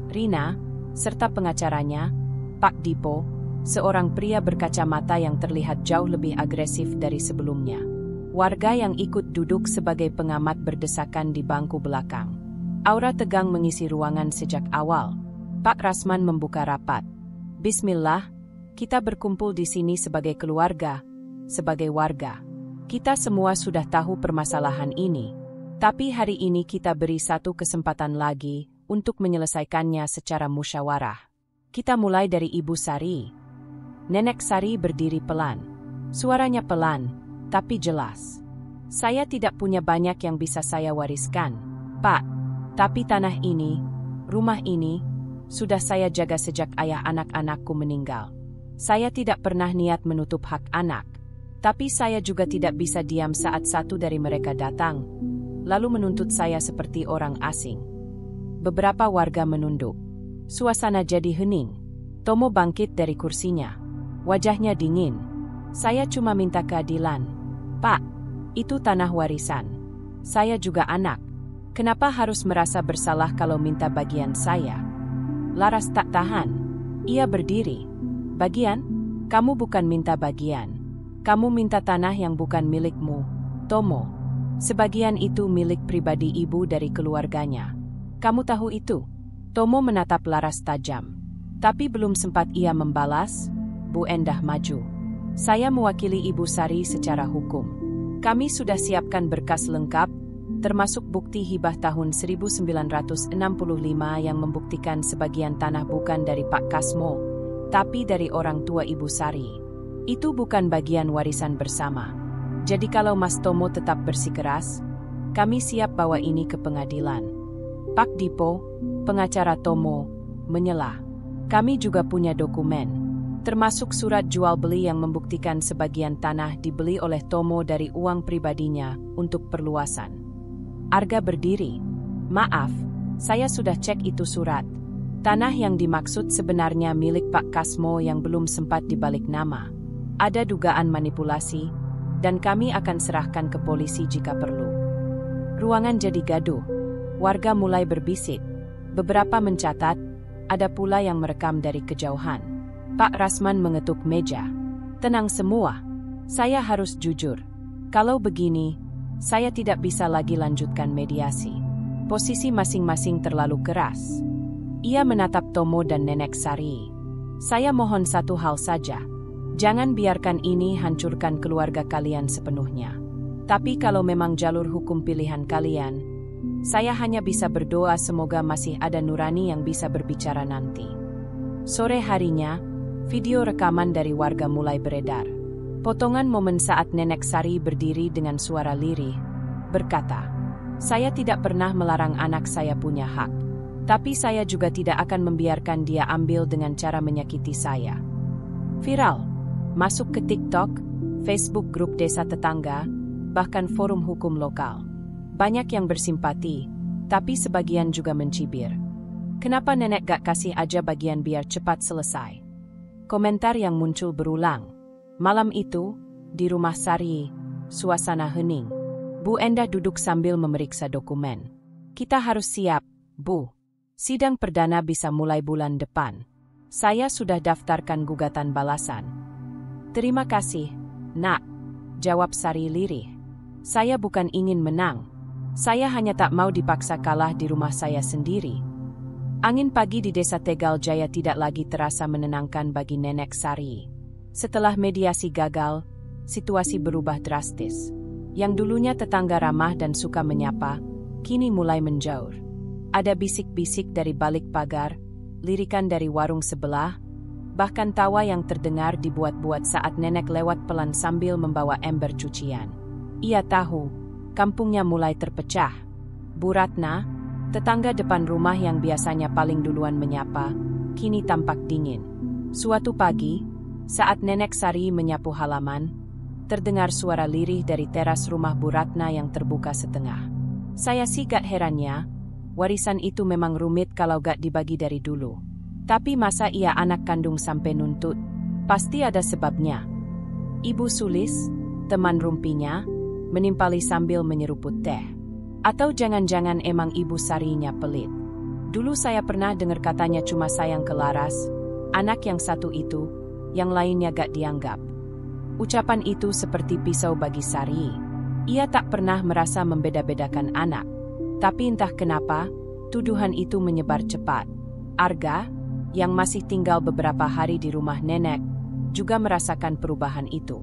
Rina, serta pengacaranya, Pak Dipo, seorang pria berkacamata yang terlihat jauh lebih agresif dari sebelumnya. Warga yang ikut duduk sebagai pengamat berdesakan di bangku belakang. Aura tegang mengisi ruangan sejak awal. Pak Rasman membuka rapat. Bismillah, kita berkumpul di sini sebagai keluarga, sebagai warga. Kita semua sudah tahu permasalahan ini. Tapi hari ini kita beri satu kesempatan lagi untuk menyelesaikannya secara musyawarah. Kita mulai dari Ibu Sari. Nenek Sari berdiri pelan. Suaranya pelan, tapi jelas. Saya tidak punya banyak yang bisa saya wariskan, Pak. Tapi tanah ini, rumah ini, sudah saya jaga sejak ayah anak-anakku meninggal. Saya tidak pernah niat menutup hak anak. Tapi saya juga tidak bisa diam saat satu dari mereka datang, lalu menuntut saya seperti orang asing. Beberapa warga menunduk. Suasana jadi hening. Tomo bangkit dari kursinya. Wajahnya dingin. Saya cuma minta keadilan. Pak, itu tanah warisan. Saya juga anak. Kenapa harus merasa bersalah kalau minta bagian saya? Laras tak tahan. Ia berdiri. Bagian? Kamu bukan minta bagian. Kamu minta tanah yang bukan milikmu, Tomo. Sebagian itu milik pribadi ibu dari keluarganya. Kamu tahu itu? Tomo menatap Laras tajam. Tapi belum sempat ia membalas, Bu Endah maju. Saya mewakili Ibu Sari secara hukum. Kami sudah siapkan berkas lengkap, termasuk bukti hibah tahun 1965 yang membuktikan sebagian tanah bukan dari Pak Kasmo, tapi dari orang tua Ibu Sari. Itu bukan bagian warisan bersama. Jadi kalau Mas Tomo tetap bersikeras, kami siap bawa ini ke pengadilan. Pak Dipo, pengacara Tomo, menyela. Kami juga punya dokumen, termasuk surat jual beli yang membuktikan sebagian tanah dibeli oleh Tomo dari uang pribadinya untuk perluasan. Arga berdiri. Maaf, saya sudah cek itu surat. Tanah yang dimaksud sebenarnya milik Pak Kasmo yang belum sempat dibalik nama. Ada dugaan manipulasi, dan kami akan serahkan ke polisi jika perlu. Ruangan jadi gaduh. Warga mulai berbisik. Beberapa mencatat, ada pula yang merekam dari kejauhan. Pak Rasman mengetuk meja. Tenang semua. Saya harus jujur. Kalau begini, saya tidak bisa lagi lanjutkan mediasi. Posisi masing-masing terlalu keras. Ia menatap Tomo dan Nenek Sari. Saya mohon satu hal saja. Jangan biarkan ini hancurkan keluarga kalian sepenuhnya. Tapi kalau memang jalur hukum pilihan kalian, saya hanya bisa berdoa semoga masih ada nurani yang bisa berbicara nanti. Sore harinya, video rekaman dari warga mulai beredar. Potongan momen saat Nenek Sari berdiri dengan suara lirih, berkata, "Saya tidak pernah melarang anak saya punya hak. Tapi saya juga tidak akan membiarkan dia ambil dengan cara menyakiti saya." Viral, masuk ke TikTok, Facebook grup desa tetangga, bahkan forum hukum lokal. Banyak yang bersimpati, tapi sebagian juga mencibir. Kenapa nenek gak kasih aja bagian biar cepat selesai? Komentar yang muncul berulang. Malam itu, di rumah Sari, suasana hening. Bu Endah duduk sambil memeriksa dokumen. Kita harus siap, Bu. Sidang perdana bisa mulai bulan depan. Saya sudah daftarkan gugatan balasan. Terima kasih, Nak, jawab Sari lirih. Saya bukan ingin menang. Saya hanya tak mau dipaksa kalah di rumah saya sendiri. Angin pagi di desa Tegal Jaya tidak lagi terasa menenangkan bagi Nenek Sari. Setelah mediasi gagal, situasi berubah drastis. Yang dulunya tetangga ramah dan suka menyapa, kini mulai menjauh. Ada bisik-bisik dari balik pagar, lirikan dari warung sebelah, bahkan tawa yang terdengar dibuat-buat saat nenek lewat pelan sambil membawa ember cucian. Ia tahu, kampungnya mulai terpecah. Bu Ratna, tetangga depan rumah yang biasanya paling duluan menyapa, kini tampak dingin. Suatu pagi, saat Nenek Sari menyapu halaman, terdengar suara lirih dari teras rumah Bu Ratna yang terbuka setengah. Saya sih gak herannya, warisan itu memang rumit kalau gak dibagi dari dulu. Tapi masa ia anak kandung sampai nuntut? Pasti ada sebabnya. Ibu Sulis, teman rumpinya, menimpali sambil menyeruput teh. Atau jangan-jangan emang Ibu Sarinya pelit. Dulu saya pernah dengar katanya cuma sayang ke Laras, anak yang satu itu, yang lainnya gak dianggap. Ucapan itu seperti pisau bagi Sari. Ia tak pernah merasa membeda-bedakan anak. Tapi entah kenapa, tuduhan itu menyebar cepat. Arga, yang masih tinggal beberapa hari di rumah nenek, juga merasakan perubahan itu.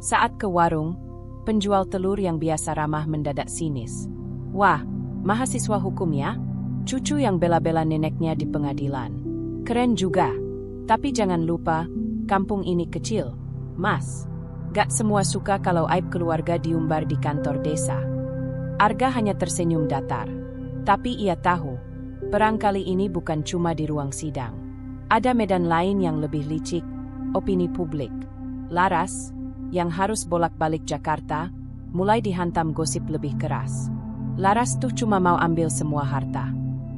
Saat ke warung, penjual telur yang biasa ramah mendadak sinis. Wah, mahasiswa hukum ya? Cucu yang bela-bela neneknya di pengadilan. Keren juga. Tapi jangan lupa, kampung ini kecil, Mas. Gak semua suka kalau aib keluarga diumbar di kantor desa. Arga hanya tersenyum datar. Tapi ia tahu, perang kali ini bukan cuma di ruang sidang. Ada medan lain yang lebih licik, opini publik. Laras, yang harus bolak-balik Jakarta, mulai dihantam gosip lebih keras. Laras tuh cuma mau ambil semua harta.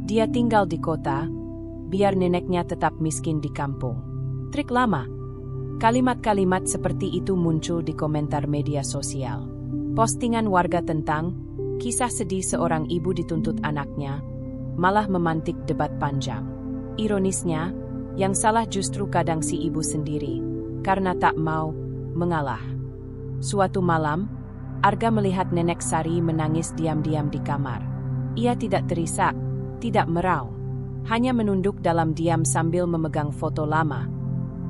Dia tinggal di kota, biar neneknya tetap miskin di kampung. Trik lama. Kalimat-kalimat seperti itu muncul di komentar media sosial. Postingan warga tentang kisah sedih seorang ibu dituntut anaknya, malah memantik debat panjang. Ironisnya, yang salah justru kadang si ibu sendiri, karena tak mau mengalah. Suatu malam, Arga melihat nenek Sari menangis diam-diam di kamar. Ia tidak terisak, tidak meraung, hanya menunduk dalam diam sambil memegang foto lama.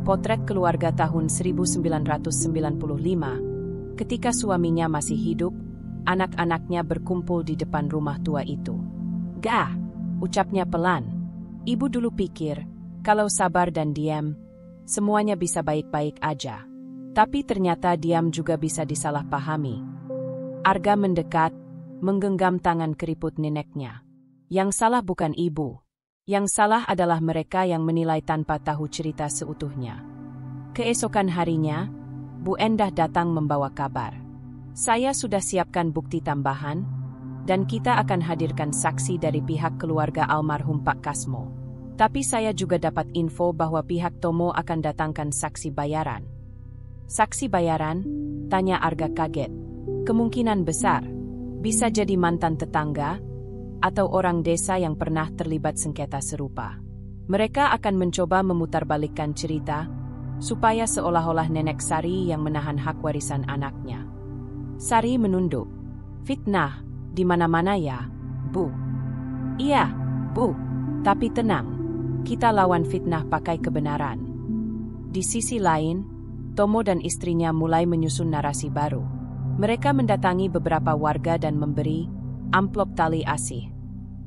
Potret keluarga tahun 1995, ketika suaminya masih hidup, anak-anaknya berkumpul di depan rumah tua itu. Gah, ucapnya pelan. Ibu dulu pikir, kalau sabar dan diam, semuanya bisa baik-baik aja. Tapi ternyata diam juga bisa disalahpahami. Arga mendekat, menggenggam tangan keriput neneknya. Yang salah bukan ibu. Yang salah adalah mereka yang menilai tanpa tahu cerita seutuhnya. Keesokan harinya, Bu Endah datang membawa kabar. Saya sudah siapkan bukti tambahan, dan kita akan hadirkan saksi dari pihak keluarga almarhum Pak Kasmo. Tapi saya juga dapat info bahwa pihak Tomo akan datangkan saksi bayaran. Saksi bayaran? Tanya Arga kaget. Kemungkinan besar, bisa jadi mantan tetangga, atau orang desa yang pernah terlibat sengketa serupa. Mereka akan mencoba memutarbalikkan cerita, supaya seolah-olah nenek Sari yang menahan hak warisan anaknya. Sari menunduk. Fitnah, di mana-mana ya, Bu. Iya, Bu. Tapi tenang, kita lawan fitnah pakai kebenaran. Di sisi lain, Tomo dan istrinya mulai menyusun narasi baru. Mereka mendatangi beberapa warga dan memberi amplop tali asih.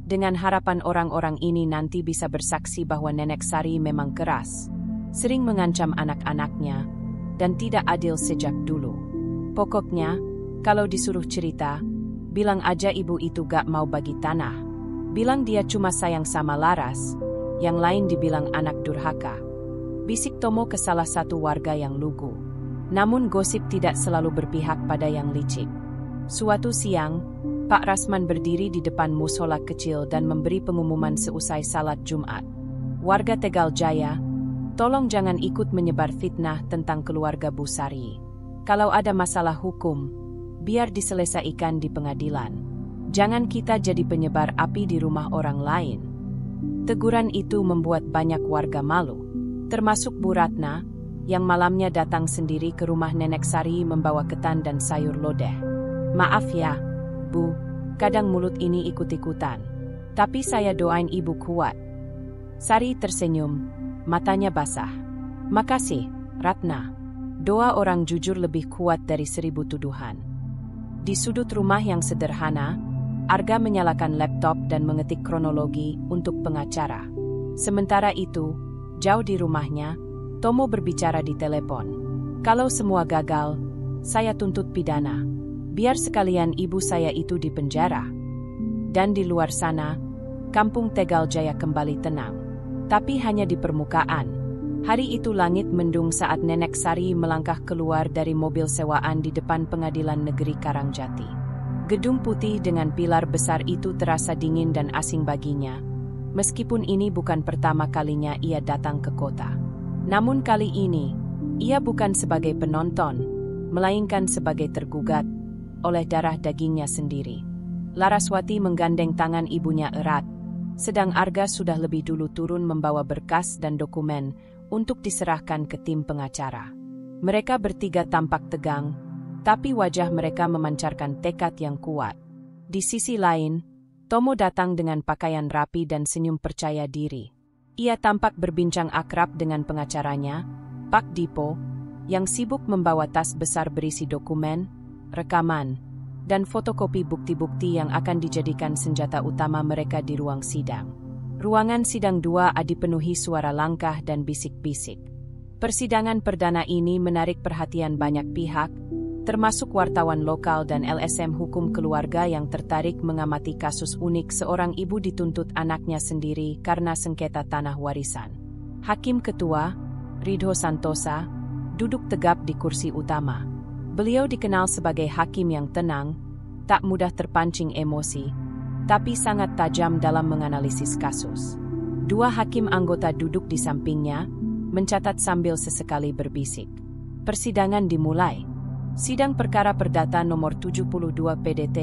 Dengan harapan orang-orang ini nanti bisa bersaksi bahwa nenek Sari memang keras, sering mengancam anak-anaknya, dan tidak adil sejak dulu. Pokoknya, kalau disuruh cerita, bilang aja ibu itu gak mau bagi tanah. Bilang dia cuma sayang sama Laras, yang lain dibilang anak durhaka. Bisik Tomo ke salah satu warga yang lugu. Namun gosip tidak selalu berpihak pada yang licik. Suatu siang, Pak Rasman berdiri di depan musola kecil dan memberi pengumuman seusai salat Jumat. Warga Tegal Jaya, tolong jangan ikut menyebar fitnah tentang keluarga Bu Sari. Kalau ada masalah hukum, biar diselesaikan di pengadilan. Jangan kita jadi penyebar api di rumah orang lain. Teguran itu membuat banyak warga malu, termasuk Bu Ratna, yang malamnya datang sendiri ke rumah nenek Sari membawa ketan dan sayur lodeh. Maaf ya, Bu, kadang mulut ini ikut-ikutan. Tapi saya doain ibu kuat. Sari tersenyum, matanya basah. Makasih, Ratna. Doa orang jujur lebih kuat dari 1000 tuduhan. Di sudut rumah yang sederhana, Arga menyalakan laptop dan mengetik kronologi untuk pengacara. Sementara itu, jauh di rumahnya, Tomo berbicara di telepon. Kalau semua gagal, saya tuntut pidana. Biar sekalian ibu saya itu dipenjara. Dan di luar sana, kampung Tegal Jaya kembali tenang. Tapi hanya di permukaan. Hari itu langit mendung saat nenek Sari melangkah keluar dari mobil sewaan di depan Pengadilan Negeri Karangjati. Gedung putih dengan pilar besar itu terasa dingin dan asing baginya. Meskipun ini bukan pertama kalinya ia datang ke kota. Namun kali ini, ia bukan sebagai penonton, melainkan sebagai tergugat oleh darah dagingnya sendiri. Laraswati menggandeng tangan ibunya erat, sedang Arga sudah lebih dulu turun membawa berkas dan dokumen untuk diserahkan ke tim pengacara. Mereka bertiga tampak tegang, tapi wajah mereka memancarkan tekad yang kuat. Di sisi lain, Tomo datang dengan pakaian rapi dan senyum percaya diri. Ia tampak berbincang akrab dengan pengacaranya, Pak Dipo, yang sibuk membawa tas besar berisi dokumen, rekaman, dan fotokopi bukti-bukti yang akan dijadikan senjata utama mereka di ruang sidang. Ruangan sidang 2A dipenuhi suara langkah dan bisik-bisik. Persidangan perdana ini menarik perhatian banyak pihak, termasuk wartawan lokal dan LSM hukum keluarga yang tertarik mengamati kasus unik seorang ibu dituntut anaknya sendiri karena sengketa tanah warisan. Hakim Ketua, Ridho Santosa, duduk tegap di kursi utama. Beliau dikenal sebagai hakim yang tenang, tak mudah terpancing emosi, tapi sangat tajam dalam menganalisis kasus. Dua hakim anggota duduk di sampingnya, mencatat sambil sesekali berbisik. Persidangan dimulai. Sidang perkara perdata nomor 72 PDT,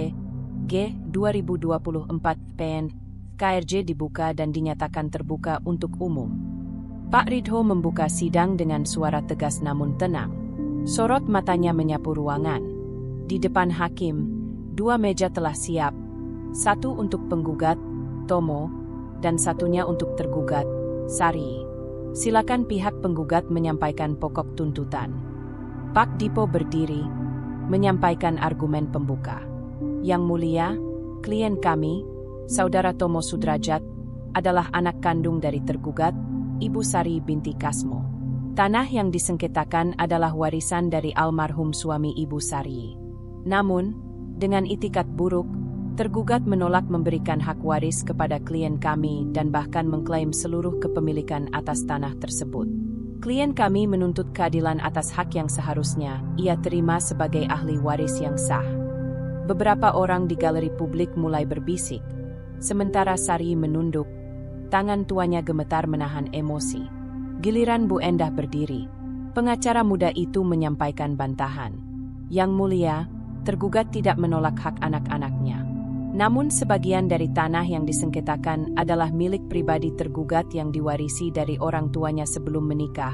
G 2024 PN, KRJ dibuka dan dinyatakan terbuka untuk umum. Pak Ridho membuka sidang dengan suara tegas namun tenang. Sorot matanya menyapu ruangan. Di depan hakim, 2 meja telah siap. Satu untuk penggugat, Tomo, dan satunya untuk tergugat, Sari. Silakan pihak penggugat menyampaikan pokok tuntutan. Pak Dipo berdiri, menyampaikan argumen pembuka. Yang mulia, klien kami, Saudara Tomo Sudrajat, adalah anak kandung dari tergugat, Ibu Sari binti Kasmo. Tanah yang disengketakan adalah warisan dari almarhum suami Ibu Sari. Namun, dengan itikat buruk, tergugat menolak memberikan hak waris kepada klien kami dan bahkan mengklaim seluruh kepemilikan atas tanah tersebut. Klien kami menuntut keadilan atas hak yang seharusnya ia terima sebagai ahli waris yang sah. Beberapa orang di galeri publik mulai berbisik, sementara Sari menunduk. Tangan tuanya gemetar menahan emosi. Giliran Bu Endah berdiri. Pengacara muda itu menyampaikan bantahan. Yang mulia, tergugat tidak menolak hak anak-anaknya. Namun sebagian dari tanah yang disengketakan adalah milik pribadi tergugat yang diwarisi dari orang tuanya sebelum menikah.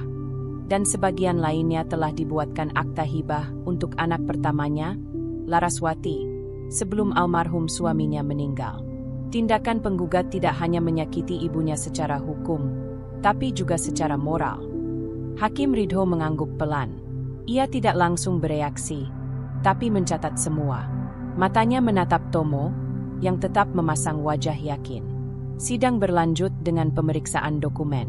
Dan sebagian lainnya telah dibuatkan akta hibah untuk anak pertamanya, Laraswati, sebelum almarhum suaminya meninggal. Tindakan penggugat tidak hanya menyakiti ibunya secara hukum, tapi juga secara moral. Hakim Ridho mengangguk pelan. Ia tidak langsung bereaksi, tapi mencatat semua. Matanya menatap Tomo, yang tetap memasang wajah yakin. Sidang berlanjut dengan pemeriksaan dokumen.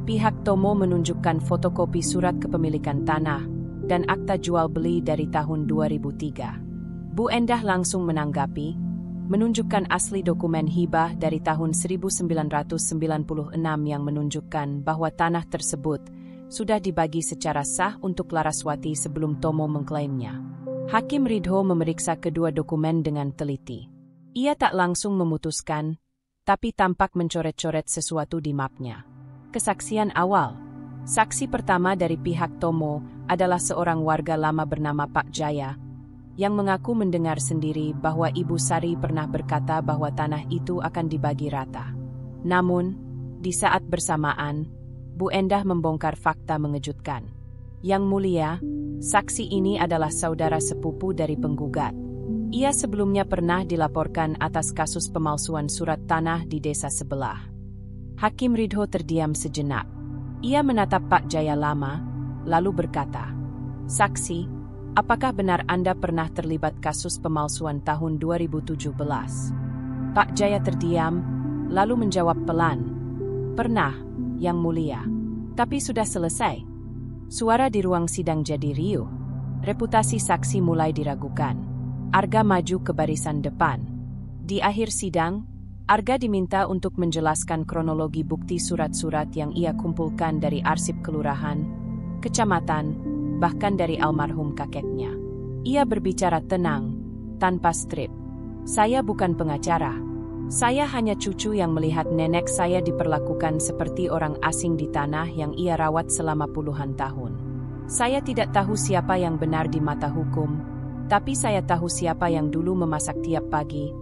Pihak Tomo menunjukkan fotokopi surat kepemilikan tanah dan akta jual beli dari tahun 2003. Bu Endah langsung menanggapi, menunjukkan asli dokumen hibah dari tahun 1996 yang menunjukkan bahwa tanah tersebut sudah dibagi secara sah untuk Laraswati sebelum Tomo mengklaimnya. Hakim Ridho memeriksa kedua dokumen dengan teliti. Ia tak langsung memutuskan, tapi tampak mencoret-coret sesuatu di mapnya. Kesaksian awal. Saksi pertama dari pihak Tomo adalah seorang warga lama bernama Pak Jaya, yang mengaku mendengar sendiri bahwa Ibu Sari pernah berkata bahwa tanah itu akan dibagi rata. Namun, di saat bersamaan, Bu Endah membongkar fakta mengejutkan. Yang mulia, saksi ini adalah saudara sepupu dari penggugat. Ia sebelumnya pernah dilaporkan atas kasus pemalsuan surat tanah di desa sebelah. Hakim Ridho terdiam sejenak. Ia menatap Pak Jaya lama, lalu berkata, "Saksi, apakah benar Anda pernah terlibat kasus pemalsuan tahun 2017? Pak Jaya terdiam, lalu menjawab pelan. Pernah, Yang Mulia. Tapi sudah selesai. Suara di ruang sidang jadi riuh. Reputasi saksi mulai diragukan. Arga maju ke barisan depan. Di akhir sidang, Arga diminta untuk menjelaskan kronologi bukti surat-surat yang ia kumpulkan dari arsip kelurahan, kecamatan, bahkan dari almarhum kakeknya. Ia berbicara tenang, tanpa strip. "Saya bukan pengacara. Saya hanya cucu yang melihat nenek saya diperlakukan seperti orang asing di tanah yang ia rawat selama puluhan tahun. Saya tidak tahu siapa yang benar di mata hukum, tapi saya tahu siapa yang dulu memasak tiap pagi,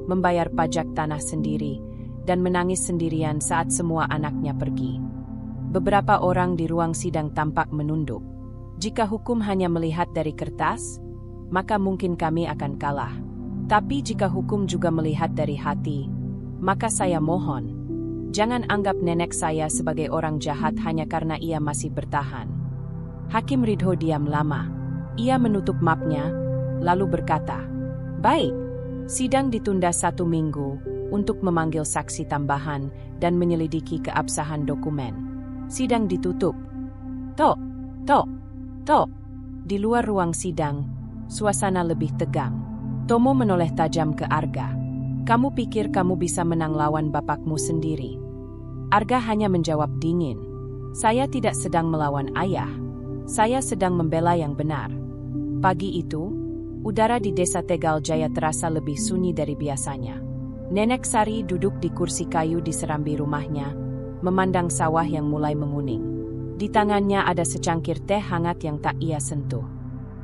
membayar pajak tanah sendiri, dan menangis sendirian saat semua anaknya pergi. Beberapa orang di ruang sidang tampak menunduk. Jika hukum hanya melihat dari kertas, maka mungkin kami akan kalah. Tapi jika hukum juga melihat dari hati, maka saya mohon, jangan anggap nenek saya sebagai orang jahat hanya karena ia masih bertahan. Hakim Ridho diam lama. Ia menutup mapnya, lalu berkata, "Baik, sidang ditunda 1 minggu untuk memanggil saksi tambahan dan menyelidiki keabsahan dokumen. Sidang ditutup." Tok, tok, tok. Di luar ruang sidang, suasana lebih tegang. Tomo menoleh tajam ke Arga. "Kamu pikir kamu bisa menang lawan bapakmu sendiri?" Arga hanya menjawab dingin. "Saya tidak sedang melawan ayah. Saya sedang membela yang benar." Pagi itu, udara di desa Tegal Jaya terasa lebih sunyi dari biasanya. Nenek Sari duduk di kursi kayu di serambi rumahnya, memandang sawah yang mulai menguning. Di tangannya ada secangkir teh hangat yang tak ia sentuh.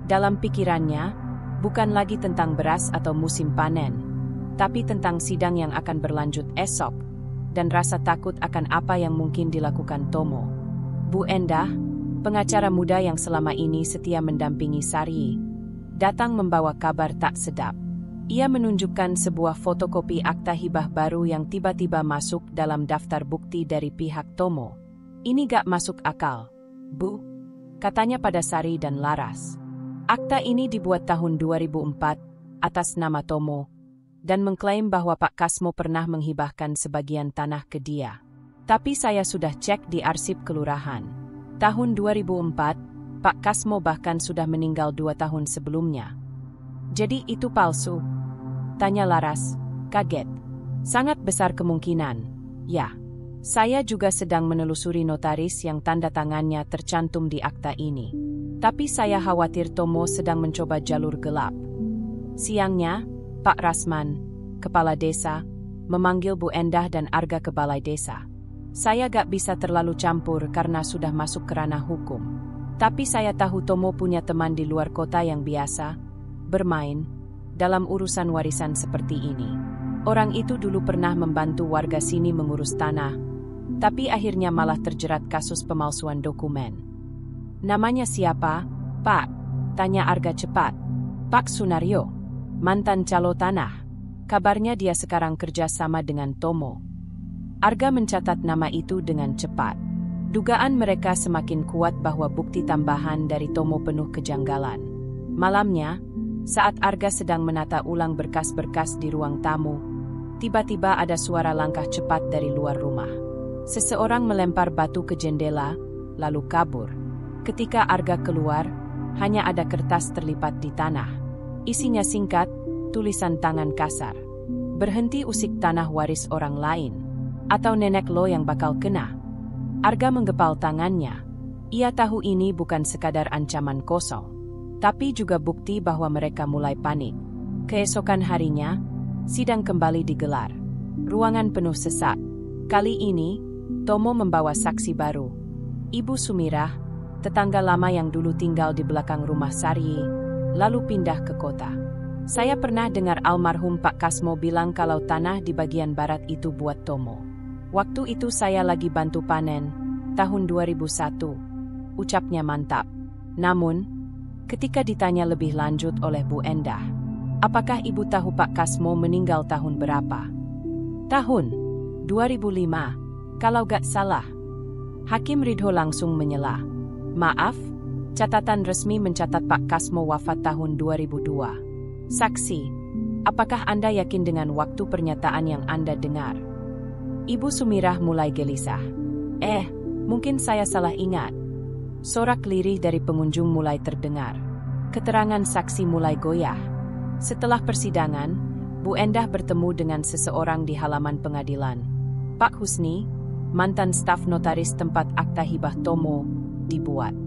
Dalam pikirannya, bukan lagi tentang beras atau musim panen, tapi tentang sidang yang akan berlanjut esok, dan rasa takut akan apa yang mungkin dilakukan Tomo. Bu Endah, pengacara muda yang selama ini setia mendampingi Sari, datang membawa kabar tak sedap. Ia menunjukkan sebuah fotokopi akta hibah baru yang tiba-tiba masuk dalam daftar bukti dari pihak Tomo. "Ini gak masuk akal, Bu," katanya pada Sari dan Laras. "Akta ini dibuat tahun 2004 atas nama Tomo dan mengklaim bahwa Pak Kasmo pernah menghibahkan sebagian tanah ke dia. Tapi saya sudah cek di arsip kelurahan. Tahun 2004, Pak Kasmo bahkan sudah meninggal 2 tahun sebelumnya. Jadi itu palsu?" tanya Laras, kaget. "Sangat besar kemungkinan, ya. Saya juga sedang menelusuri notaris yang tanda tangannya tercantum di akta ini. Tapi saya khawatir Tomo sedang mencoba jalur gelap." Siangnya, Pak Rasman, kepala desa, memanggil Bu Endah dan Arga ke balai desa. "Saya gak bisa terlalu campur karena sudah masuk ke ranah hukum. Tapi saya tahu Tomo punya teman di luar kota yang biasa bermain dalam urusan warisan seperti ini. Orang itu dulu pernah membantu warga sini mengurus tanah, tapi akhirnya malah terjerat kasus pemalsuan dokumen." "Namanya siapa, Pak?" tanya Arga cepat. "Pak Sunario, mantan calo tanah. Kabarnya dia sekarang kerja sama dengan Tomo." Arga mencatat nama itu dengan cepat. Dugaan mereka semakin kuat bahwa bukti tambahan dari Tomo penuh kejanggalan. Malamnya, saat Arga sedang menata ulang berkas-berkas di ruang tamu, tiba-tiba ada suara langkah cepat dari luar rumah. Seseorang melempar batu ke jendela, lalu kabur. Ketika Arga keluar, hanya ada kertas terlipat di tanah. Isinya singkat, tulisan tangan kasar. "Berhenti usik tanah waris orang lain, atau nenek lo yang bakal kena." Arga menggepal tangannya. Ia tahu ini bukan sekadar ancaman kosong, tapi juga bukti bahwa mereka mulai panik. Keesokan harinya, sidang kembali digelar. Ruangan penuh sesak. Kali ini, Tomo membawa saksi baru. Ibu Sumirah, tetangga lama yang dulu tinggal di belakang rumah Sari, lalu pindah ke kota. "Saya pernah dengar almarhum Pak Kasmo bilang kalau tanah di bagian barat itu buat Tomo. Waktu itu saya lagi bantu panen, tahun 2001, ucapnya mantap. Namun, ketika ditanya lebih lanjut oleh Bu Endah, "Apakah ibu tahu Pak Kasmo meninggal tahun berapa?" "Tahun 2005, kalau gak salah." Hakim Ridho langsung menyela. "Maaf, catatan resmi mencatat Pak Kasmo wafat tahun 2002. Saksi, apakah Anda yakin dengan waktu pernyataan yang Anda dengar?" Ibu Sumirah mulai gelisah. Mungkin saya salah ingat." Sorak lirih dari pengunjung mulai terdengar. Keterangan saksi mulai goyah. Setelah persidangan, Bu Endah bertemu dengan seseorang di halaman pengadilan. "Pak Husni, mantan staf notaris tempat akta hibah Tomo, dibuat."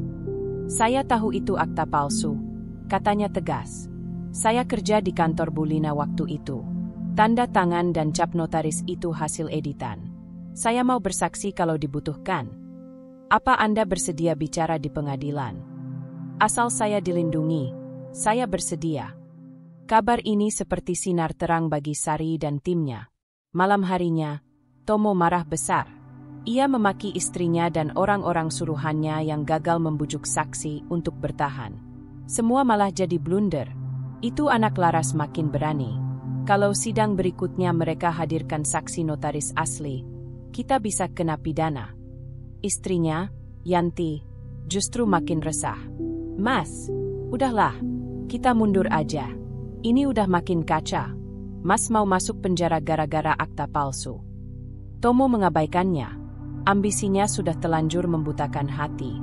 "Saya tahu itu akta palsu," katanya tegas. "Saya kerja di kantor Bu Lina waktu itu. Tanda tangan dan cap notaris itu hasil editan. Saya mau bersaksi kalau dibutuhkan. Apa Anda bersedia bicara di pengadilan? Asal saya dilindungi, saya bersedia." Kabar ini seperti sinar terang bagi Sari dan timnya. Malam harinya, Tomo marah besar. Ia memaki istrinya dan orang-orang suruhannya yang gagal membujuk saksi untuk bertahan. Semua malah jadi blunder. Itu anak Laras makin berani. Kalau sidang berikutnya mereka hadirkan saksi notaris asli, kita bisa kena pidana. Istrinya, Yanti, justru makin resah. Mas, udahlah, kita mundur aja. Ini udah makin kaca. Mas mau masuk penjara gara-gara akta palsu. Tomo mengabaikannya. Ambisinya sudah telanjur membutakan hati.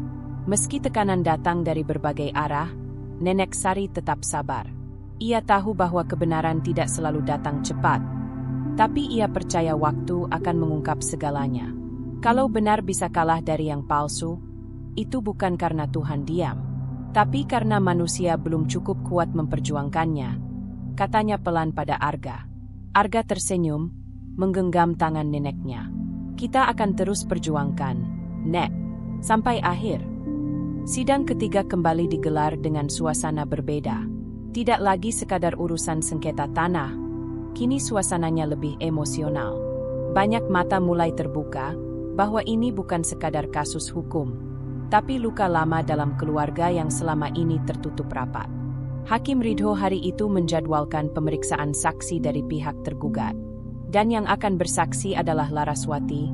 Meski tekanan datang dari berbagai arah, Nenek Sari tetap sabar. Ia tahu bahwa kebenaran tidak selalu datang cepat. Tapi ia percaya waktu akan mengungkap segalanya. Kalau benar bisa kalah dari yang palsu, itu bukan karena Tuhan diam, tapi karena manusia belum cukup kuat memperjuangkannya, katanya pelan pada Arga. Arga tersenyum, menggenggam tangan neneknya. Kita akan terus perjuangkan, Nek, sampai akhir. Sidang ketiga kembali digelar dengan suasana berbeda. Tidak lagi sekadar urusan sengketa tanah, kini suasananya lebih emosional. Banyak mata mulai terbuka bahwa ini bukan sekadar kasus hukum, tapi luka lama dalam keluarga yang selama ini tertutup rapat. Hakim Ridho hari itu menjadwalkan pemeriksaan saksi dari pihak tergugat. Dan yang akan bersaksi adalah Laraswati,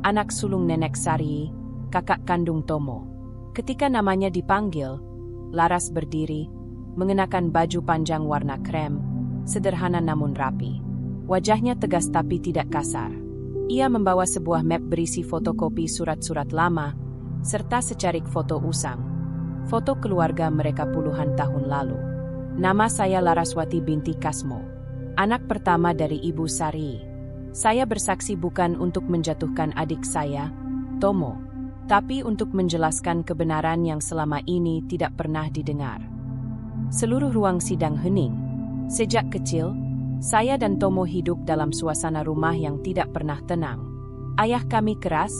anak sulung Nenek Sari, kakak kandung Tomo. Ketika namanya dipanggil, Laras berdiri, mengenakan baju panjang warna krem, sederhana namun rapi. Wajahnya tegas tapi tidak kasar. Ia membawa sebuah map berisi fotokopi surat-surat lama, serta secarik foto usang. Foto keluarga mereka puluhan tahun lalu. Nama saya Laraswati binti Kasmo, anak pertama dari Ibu Sari. Saya bersaksi bukan untuk menjatuhkan adik saya, Tomo, tapi untuk menjelaskan kebenaran yang selama ini tidak pernah didengar. Seluruh ruang sidang hening. Sejak kecil, saya dan Tomo hidup dalam suasana rumah yang tidak pernah tenang. Ayah kami keras,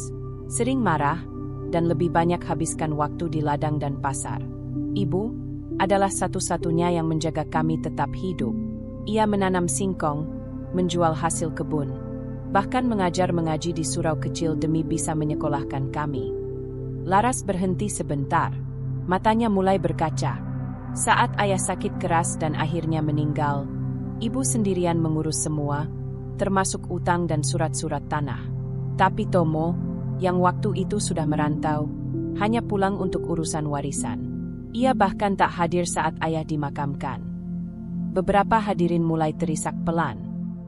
sering marah, dan lebih banyak habiskan waktu di ladang dan pasar. Ibu adalah satu-satunya yang menjaga kami tetap hidup. Ia menanam singkong, menjual hasil kebun, bahkan mengajar mengaji di surau kecil demi bisa menyekolahkan kami. Laras berhenti sebentar, matanya mulai berkaca. Saat ayah sakit keras dan akhirnya meninggal, ibu sendirian mengurus semua, termasuk utang dan surat-surat tanah. Tapi Tomo, yang waktu itu sudah merantau, hanya pulang untuk urusan warisan. Ia bahkan tak hadir saat ayah dimakamkan. Beberapa hadirin mulai terisak pelan.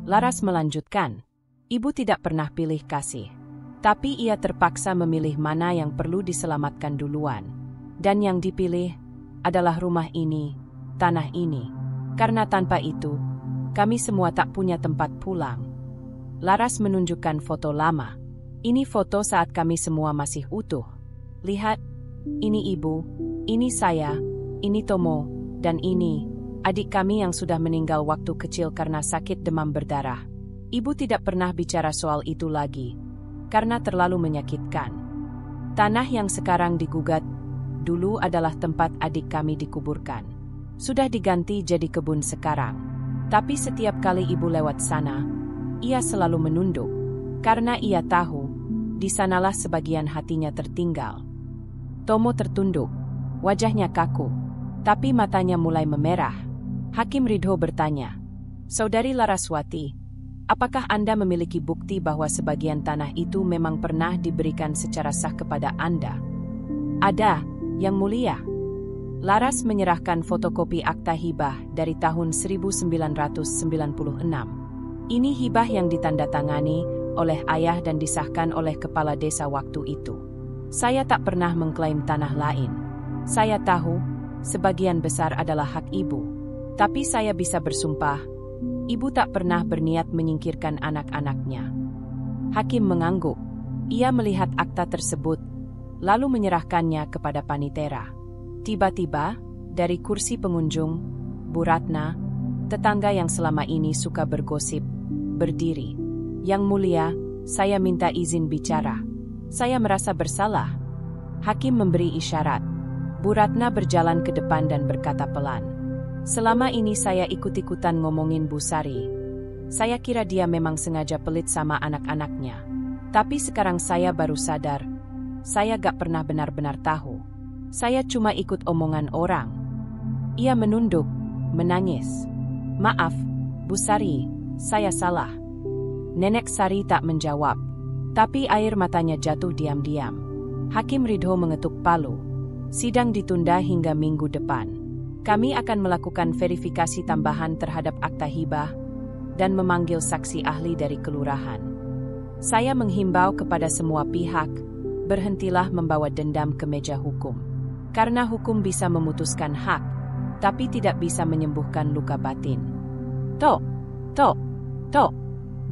Laras melanjutkan, ibu tidak pernah pilih kasih. Tapi ia terpaksa memilih mana yang perlu diselamatkan duluan. Dan yang dipilih adalah rumah ini, tanah ini. Karena tanpa itu, kami semua tak punya tempat pulang. Laras menunjukkan foto lama. Ini foto saat kami semua masih utuh. Lihat, ini ibu, ini saya, ini Tomo, dan ini adik kami yang sudah meninggal waktu kecil karena sakit demam berdarah. Ibu tidak pernah bicara soal itu lagi, karena terlalu menyakitkan. Tanah yang sekarang digugat, dulu adalah tempat adik kami dikuburkan. Sudah diganti jadi kebun sekarang. Tapi setiap kali ibu lewat sana, ia selalu menunduk, karena ia tahu, di sanalah sebagian hatinya tertinggal. Tomo tertunduk, wajahnya kaku, tapi matanya mulai memerah. Hakim Ridho bertanya, Saudari Laraswati, apakah Anda memiliki bukti bahwa sebagian tanah itu memang pernah diberikan secara sah kepada Anda? Ada, Yang Mulia. Laras menyerahkan fotokopi akta hibah dari tahun 1996. Ini hibah yang ditandatangani oleh ayah dan disahkan oleh kepala desa waktu itu. Saya tak pernah mengklaim tanah lain. Saya tahu, sebagian besar adalah hak ibu. Tapi saya bisa bersumpah, ibu tak pernah berniat menyingkirkan anak-anaknya. Hakim mengangguk. Ia melihat akta tersebut, lalu menyerahkannya kepada panitera. Tiba-tiba, dari kursi pengunjung, Bu Ratna, tetangga yang selama ini suka bergosip, berdiri. Yang Mulia, saya minta izin bicara. Saya merasa bersalah. Hakim memberi isyarat. Bu Ratna berjalan ke depan dan berkata pelan. Selama ini saya ikut-ikutan ngomongin Bu Sari. Saya kira dia memang sengaja pelit sama anak-anaknya. Tapi sekarang saya baru sadar, saya gak pernah benar-benar tahu. Saya cuma ikut omongan orang. Ia menunduk, menangis. Maaf, Bu Sari, saya salah. Nenek Sari tak menjawab, tapi air matanya jatuh diam-diam. Hakim Ridho mengetuk palu. Sidang ditunda hingga minggu depan. Kami akan melakukan verifikasi tambahan terhadap akta hibah dan memanggil saksi ahli dari kelurahan. Saya menghimbau kepada semua pihak, berhentilah membawa dendam ke meja hukum. Karena hukum bisa memutuskan hak, tapi tidak bisa menyembuhkan luka batin. Tok.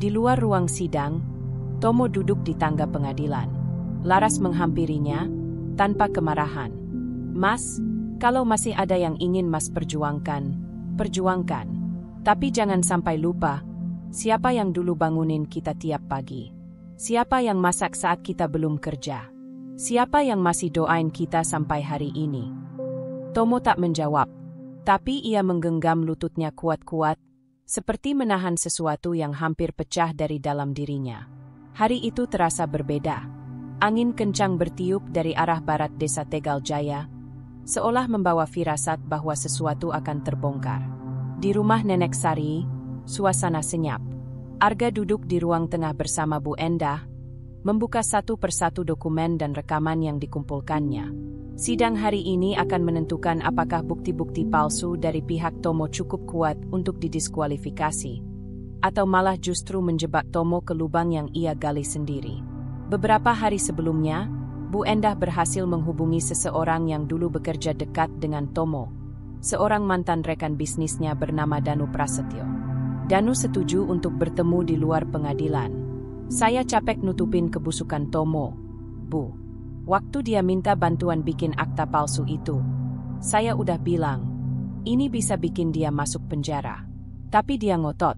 Di luar ruang sidang, Tomo duduk di tangga pengadilan. Laras menghampirinya, tanpa kemarahan. Mas, kalau masih ada yang ingin Mas perjuangkan, perjuangkan. Tapi jangan sampai lupa, siapa yang dulu bangunin kita tiap pagi? Siapa yang masak saat kita belum kerja? Siapa yang masih doain kita sampai hari ini? Tomo tak menjawab, tapi ia menggenggam lututnya kuat-kuat, seperti menahan sesuatu yang hampir pecah dari dalam dirinya. Hari itu terasa berbeda. Angin kencang bertiup dari arah barat desa Tegal Jaya, seolah membawa firasat bahwa sesuatu akan terbongkar. Di rumah Nenek Sari, suasana senyap. Arga duduk di ruang tengah bersama Bu Endah, membuka satu persatu dokumen dan rekaman yang dikumpulkannya. Sidang hari ini akan menentukan apakah bukti-bukti palsu dari pihak Tomo cukup kuat untuk didiskualifikasi, atau malah justru menjebak Tomo ke lubang yang ia gali sendiri. Beberapa hari sebelumnya, Bu Endah berhasil menghubungi seseorang yang dulu bekerja dekat dengan Tomo, seorang mantan rekan bisnisnya bernama Danu Prasetyo. Danu setuju untuk bertemu di luar pengadilan. Saya capek nutupin kebusukan Tomo, Bu. Waktu dia minta bantuan bikin akta palsu itu, saya udah bilang, ini bisa bikin dia masuk penjara. Tapi dia ngotot.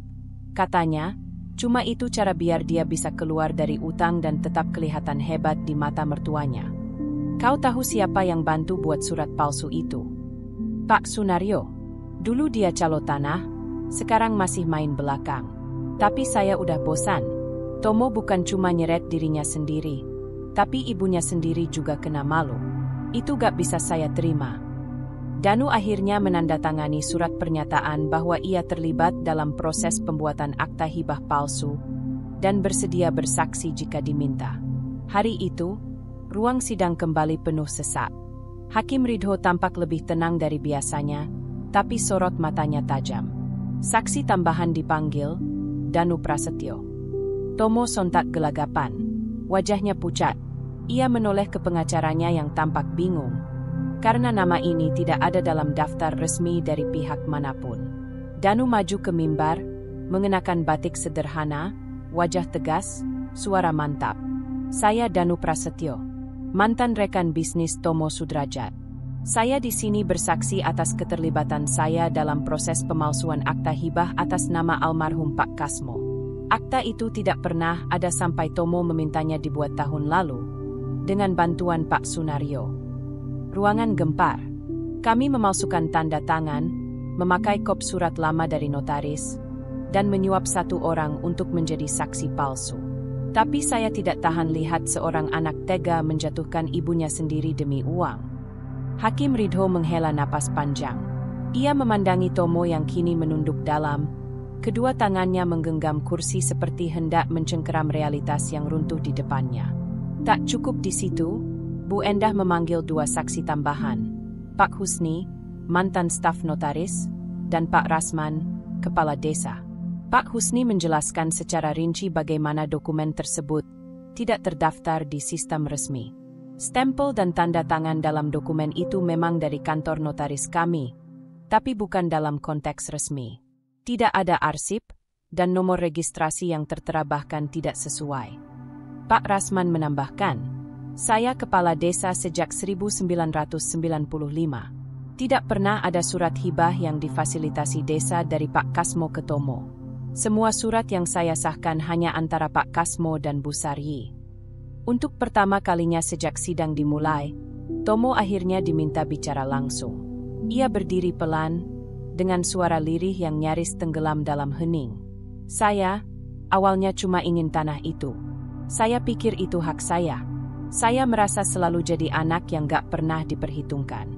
Katanya, cuma itu cara biar dia bisa keluar dari utang dan tetap kelihatan hebat di mata mertuanya. Kau tahu siapa yang bantu buat surat palsu itu? Pak Sunario. Dulu dia calo tanah, sekarang masih main belakang. Tapi saya udah bosan. Tomo bukan cuma nyeret dirinya sendiri, tapi ibunya sendiri juga kena malu. Itu gak bisa saya terima. Danu akhirnya menandatangani surat pernyataan bahwa ia terlibat dalam proses pembuatan akta hibah palsu dan bersedia bersaksi jika diminta. Hari itu, ruang sidang kembali penuh sesak. Hakim Ridho tampak lebih tenang dari biasanya, tapi sorot matanya tajam. Saksi tambahan dipanggil, Danu Prasetyo. Tomo sontak gelagapan. Wajahnya pucat. Ia menoleh ke pengacaranya yang tampak bingung, karena nama ini tidak ada dalam daftar resmi dari pihak manapun. Danu maju ke mimbar, mengenakan batik sederhana, wajah tegas, suara mantap. Saya Danu Prasetyo, mantan rekan bisnis Tomo Sudrajat. Saya di sini bersaksi atas keterlibatan saya dalam proses pemalsuan akta hibah atas nama almarhum Pak Kasmo. Akta itu tidak pernah ada sampai Tomo memintanya dibuat tahun lalu, dengan bantuan Pak Sunario. Ruangan gempar. Kami memalsukan tanda tangan, memakai kop surat lama dari notaris, dan menyuap satu orang untuk menjadi saksi palsu. Tapi saya tidak tahan lihat seorang anak tega menjatuhkan ibunya sendiri demi uang. Hakim Ridho menghela napas panjang. Ia memandangi Tomo yang kini menunduk dalam. Kedua tangannya menggenggam kursi seperti hendak mencengkeram realitas yang runtuh di depannya. Tak cukup di situ, Bu Endah memanggil dua saksi tambahan, Pak Husni, mantan staf notaris, dan Pak Rasman, kepala desa. Pak Husni menjelaskan secara rinci bagaimana dokumen tersebut tidak terdaftar di sistem resmi. Stempel dan tanda tangan dalam dokumen itu memang dari kantor notaris kami, tapi bukan dalam konteks resmi. Tidak ada arsip, dan nomor registrasi yang tertera bahkan tidak sesuai. Pak Rasman menambahkan, saya kepala desa sejak 1995. Tidak pernah ada surat hibah yang difasilitasi desa dari Pak Kasmo ke Tomo. Semua surat yang saya sahkan hanya antara Pak Kasmo dan Bu Saryi. Untuk pertama kalinya sejak sidang dimulai, Tomo akhirnya diminta bicara langsung. Ia berdiri pelan, dengan suara lirih yang nyaris tenggelam dalam hening. Saya, awalnya cuma ingin tanah itu. Saya pikir itu hak saya. Saya merasa selalu jadi anak yang gak pernah diperhitungkan.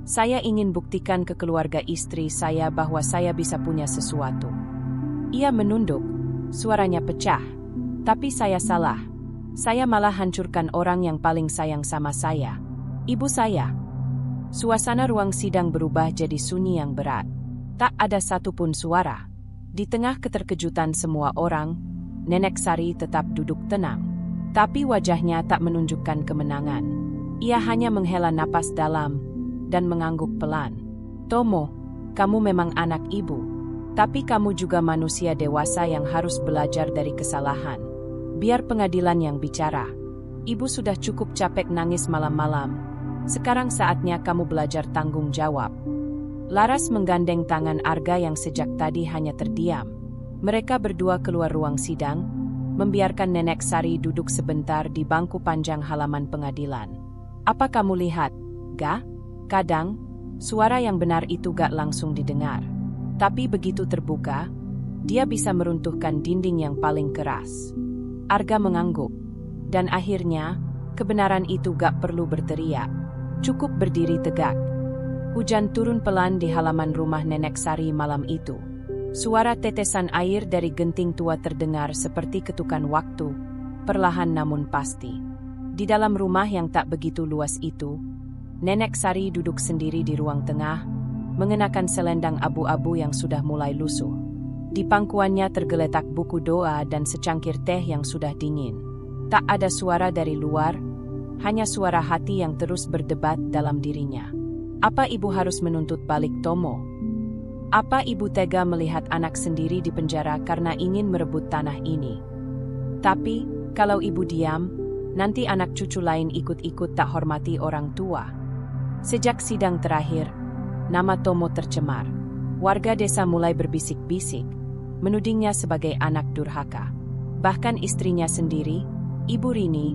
Saya ingin buktikan ke keluarga istri saya bahwa saya bisa punya sesuatu. Ia menunduk, suaranya pecah. Tapi saya salah. Saya malah hancurkan orang yang paling sayang sama saya. Ibu saya. Suasana ruang sidang berubah jadi sunyi yang berat. Tak ada satupun suara. Di tengah keterkejutan semua orang, Nenek Sari tetap duduk tenang. Tapi wajahnya tak menunjukkan kemenangan. Ia hanya menghela napas dalam dan mengangguk pelan. Tomo, kamu memang anak ibu. Tapi kamu juga manusia dewasa yang harus belajar dari kesalahan. Biar pengadilan yang bicara. Ibu sudah cukup capek nangis malam-malam. Sekarang saatnya kamu belajar tanggung jawab. Laras menggandeng tangan Arga yang sejak tadi hanya terdiam. Mereka berdua keluar ruang sidang, membiarkan Nenek Sari duduk sebentar di bangku panjang halaman pengadilan. Apa kamu lihat, Ga? Kadang, suara yang benar itu gak langsung didengar. Tapi begitu terbuka, dia bisa meruntuhkan dinding yang paling keras. Arga mengangguk. Dan akhirnya, kebenaran itu gak perlu berteriak. Cukup berdiri tegak. Hujan turun pelan di halaman rumah Nenek Sari malam itu. Suara tetesan air dari genting tua terdengar seperti ketukan waktu, perlahan namun pasti. Di dalam rumah yang tak begitu luas itu, Nenek Sari duduk sendiri di ruang tengah, mengenakan selendang abu-abu yang sudah mulai lusuh. Di pangkuannya tergeletak buku doa dan secangkir teh yang sudah dingin. Tak ada suara dari luar, hanya suara hati yang terus berdebat dalam dirinya. Apa ibu harus menuntut balik Tomo? Apa ibu tega melihat anak sendiri di penjara karena ingin merebut tanah ini? Tapi, kalau ibu diam, nanti anak cucu lain ikut-ikut tak hormati orang tua. Sejak sidang terakhir, nama Tomo tercemar. Warga desa mulai berbisik-bisik, menudingnya sebagai anak durhaka. Bahkan istrinya sendiri, Ibu Rini,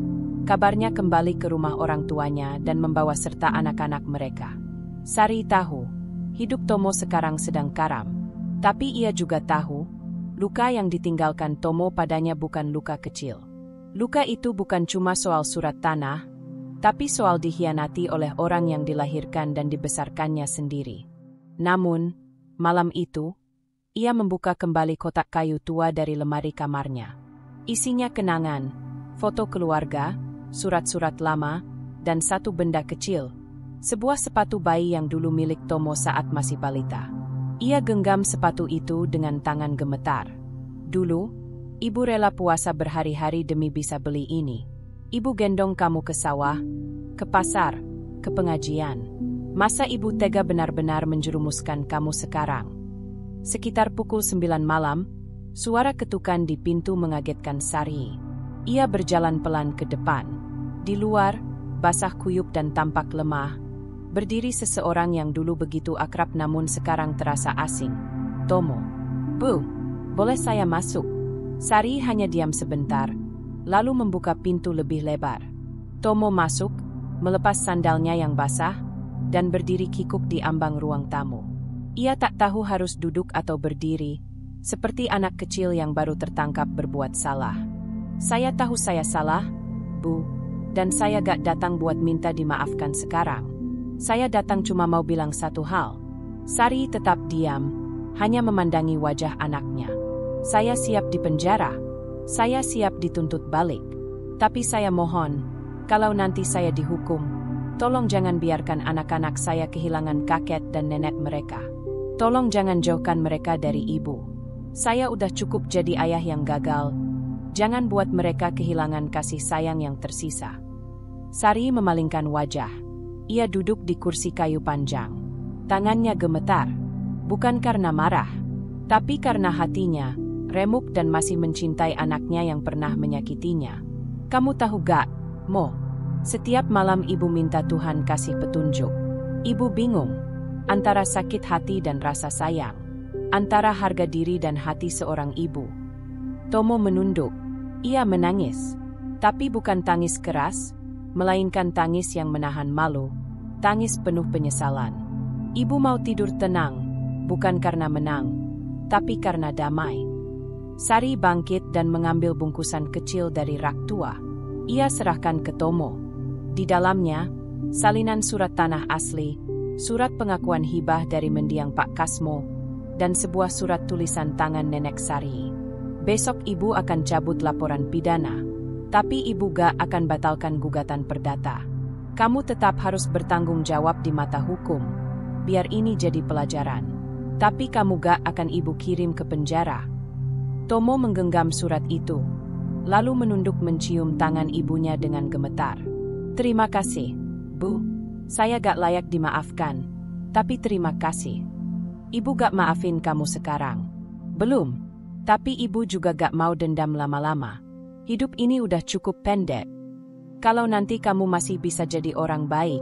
kabarnya kembali ke rumah orang tuanya dan membawa serta anak-anak mereka. Sari tahu, hidup Tomo sekarang sedang karam. Tapi ia juga tahu, luka yang ditinggalkan Tomo padanya bukan luka kecil. Luka itu bukan cuma soal surat tanah, tapi soal dikhianati oleh orang yang dilahirkan dan dibesarkannya sendiri. Namun, malam itu, ia membuka kembali kotak kayu tua dari lemari kamarnya. Isinya kenangan, foto keluarga, surat-surat lama, dan satu benda kecil. Sebuah sepatu bayi yang dulu milik Tomo saat masih balita. Ia genggam sepatu itu dengan tangan gemetar. Dulu, ibu rela puasa berhari-hari demi bisa beli ini. Ibu gendong kamu ke sawah, ke pasar, ke pengajian. Masa ibu tega benar-benar menjerumuskan kamu sekarang? Sekitar pukul 9 malam, suara ketukan di pintu mengagetkan Sari. Ia berjalan pelan ke depan. Di luar, basah kuyup dan tampak lemah, berdiri seseorang yang dulu begitu akrab namun sekarang terasa asing. Tomo. Bu, boleh saya masuk? Sari hanya diam sebentar, lalu membuka pintu lebih lebar. Tomo masuk, melepas sandalnya yang basah, dan berdiri kikuk di ambang ruang tamu. Ia tak tahu harus duduk atau berdiri, seperti anak kecil yang baru tertangkap berbuat salah. Saya tahu saya salah, Bu, dan saya gak datang buat minta dimaafkan sekarang. Saya datang cuma mau bilang satu hal. Sari tetap diam, hanya memandangi wajah anaknya. Saya siap dipenjara. Saya siap dituntut balik. Tapi saya mohon, kalau nanti saya dihukum, tolong jangan biarkan anak-anak saya kehilangan kakek dan nenek mereka. Tolong jangan jauhkan mereka dari ibu. Saya udah cukup jadi ayah yang gagal. Jangan buat mereka kehilangan kasih sayang yang tersisa. Sari memalingkan wajah. Ia duduk di kursi kayu panjang. Tangannya gemetar, bukan karena marah, tapi karena hatinya remuk dan masih mencintai anaknya yang pernah menyakitinya. Kamu tahu gak, Mo? Setiap malam ibu minta Tuhan kasih petunjuk. Ibu bingung antara sakit hati dan rasa sayang, antara harga diri dan hati seorang ibu. Tomo menunduk. Ia menangis, tapi bukan tangis keras, melainkan tangis yang menahan malu, tangis penuh penyesalan. Ibu mau tidur tenang, bukan karena menang, tapi karena damai. Sari bangkit dan mengambil bungkusan kecil dari rak tua. Ia serahkan ke Tomo. Di dalamnya, salinan surat tanah asli, surat pengakuan hibah dari mendiang Pak Kasmo, dan sebuah surat tulisan tangan Nenek Sari. Besok ibu akan cabut laporan pidana, tapi ibu gak akan batalkan gugatan perdata. Kamu tetap harus bertanggung jawab di mata hukum, biar ini jadi pelajaran. Tapi kamu gak akan ibu kirim ke penjara. Tomo menggenggam surat itu, lalu menunduk mencium tangan ibunya dengan gemetar. Terima kasih, Bu. Saya gak layak dimaafkan, tapi terima kasih. Ibu gak maafin kamu sekarang. Belum, tapi ibu juga gak mau dendam lama-lama. Hidup ini udah cukup pendek. Kalau nanti kamu masih bisa jadi orang baik,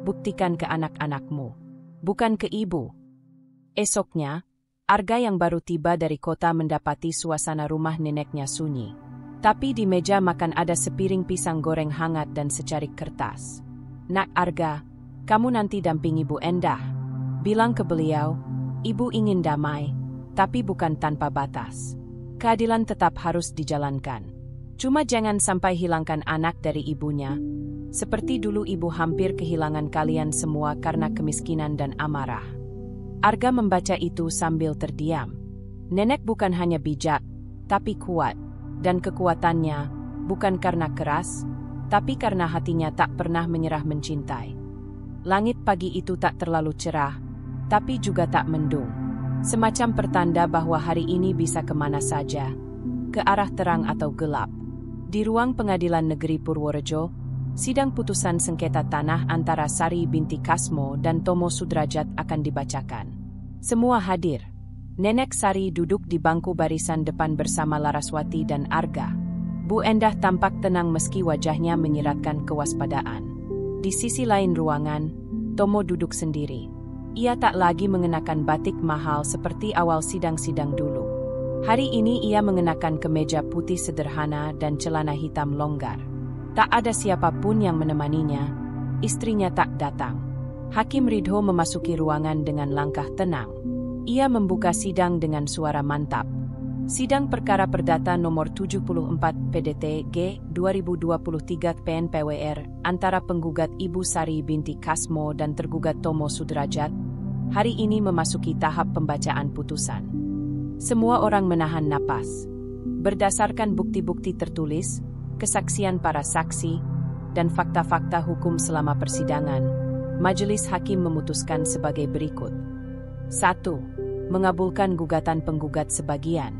buktikan ke anak-anakmu, bukan ke ibu. Esoknya, Arga yang baru tiba dari kota mendapati suasana rumah neneknya sunyi. Tapi di meja makan ada sepiring pisang goreng hangat dan secarik kertas. Nak Arga, kamu nanti dampingi Bu Endah. Bilang ke beliau, ibu ingin damai, tapi bukan tanpa batas. Keadilan tetap harus dijalankan. Cuma jangan sampai hilangkan anak dari ibunya, seperti dulu ibu hampir kehilangan kalian semua karena kemiskinan dan amarah. Arga membaca itu sambil terdiam. Nenek bukan hanya bijak, tapi kuat. Dan kekuatannya bukan karena keras, tapi karena hatinya tak pernah menyerah mencintai. Langit pagi itu tak terlalu cerah, tapi juga tak mendung. Semacam pertanda bahwa hari ini bisa kemana saja, ke arah terang atau gelap. Di ruang pengadilan negeri Purworejo, sidang putusan sengketa tanah antara Sari binti Kasmo dan Tomo Sudrajat akan dibacakan. Semua hadir. Nenek Sari duduk di bangku barisan depan bersama Laraswati dan Arga. Bu Endah tampak tenang meski wajahnya menyiratkan kewaspadaan. Di sisi lain ruangan, Tomo duduk sendiri. Ia tak lagi mengenakan batik mahal seperti awal sidang-sidang dulu. Hari ini ia mengenakan kemeja putih sederhana dan celana hitam longgar. Tak ada siapapun yang menemaninya. Istrinya tak datang. Hakim Ridho memasuki ruangan dengan langkah tenang. Ia membuka sidang dengan suara mantap. Sidang Perkara Perdata nomor 74 PDT G 2023 PNPWR antara penggugat Ibu Sari binti Kasmo dan tergugat Tomo Sudrajat hari ini memasuki tahap pembacaan putusan. Semua orang menahan napas. Berdasarkan bukti-bukti tertulis, kesaksian para saksi, dan fakta-fakta hukum selama persidangan, Majelis Hakim memutuskan sebagai berikut. 1. Mengabulkan gugatan penggugat sebagian.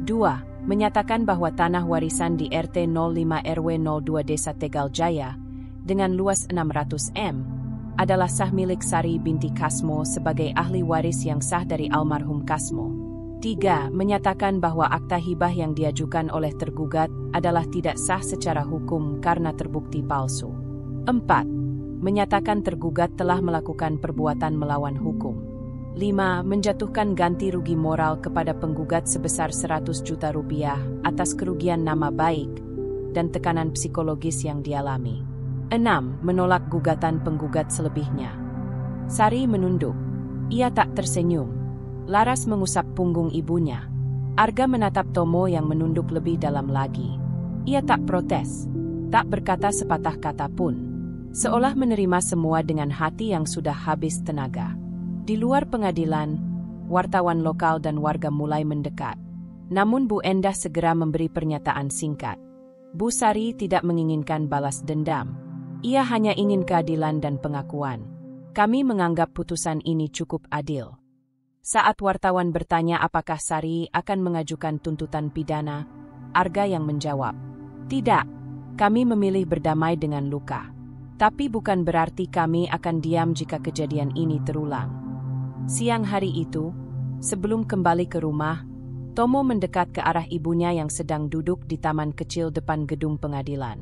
2. Menyatakan bahwa tanah warisan di RT 05 RW 02 Desa Tegal Jaya dengan luas 600 m adalah sah milik Sari binti Kasmo sebagai ahli waris yang sah dari almarhum Kasmo. 3. Menyatakan bahwa akta hibah yang diajukan oleh tergugat adalah tidak sah secara hukum karena terbukti palsu. 4. Menyatakan tergugat telah melakukan perbuatan melawan hukum. 5. Menjatuhkan ganti rugi moral kepada penggugat sebesar 100 juta rupiah atas kerugian nama baik dan tekanan psikologis yang dialami. 6. Menolak gugatan penggugat selebihnya. Sari menunduk. Ia tak tersenyum. Laras mengusap punggung ibunya. Arga menatap Tomo yang menunduk lebih dalam lagi. Ia tak protes, tak berkata sepatah kata pun. Seolah menerima semua dengan hati yang sudah habis tenaga. Di luar pengadilan, wartawan lokal dan warga mulai mendekat. Namun Bu Endah segera memberi pernyataan singkat. Bu Sari tidak menginginkan balas dendam. Ia hanya ingin keadilan dan pengakuan. Kami menganggap putusan ini cukup adil. Saat wartawan bertanya apakah Sari akan mengajukan tuntutan pidana, Arga yang menjawab, "Tidak, kami memilih berdamai dengan luka. Tapi bukan berarti kami akan diam jika kejadian ini terulang." Siang hari itu, sebelum kembali ke rumah, Tomo mendekat ke arah ibunya yang sedang duduk di taman kecil depan gedung pengadilan.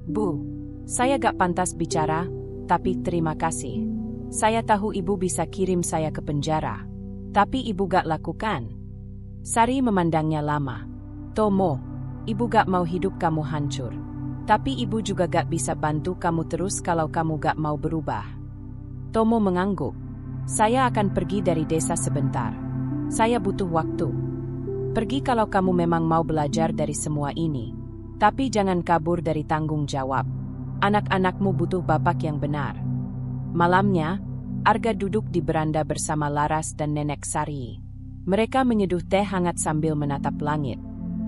"Bu, saya gak pantas bicara, tapi terima kasih. Saya tahu ibu bisa kirim saya ke penjara, tapi ibu gak lakukan." Sari memandangnya lama. "Tomo, ibu gak mau hidup kamu hancur. Tapi ibu juga gak bisa bantu kamu terus kalau kamu gak mau berubah." Tomo mengangguk. "Saya akan pergi dari desa sebentar. Saya butuh waktu." Pergi kalau kamu memang mau belajar dari semua ini. Tapi jangan kabur dari tanggung jawab. Anak-anakmu butuh bapak yang benar. Malamnya, Arga duduk di beranda bersama Laras dan Nenek Sari. Mereka menyeduh teh hangat sambil menatap langit.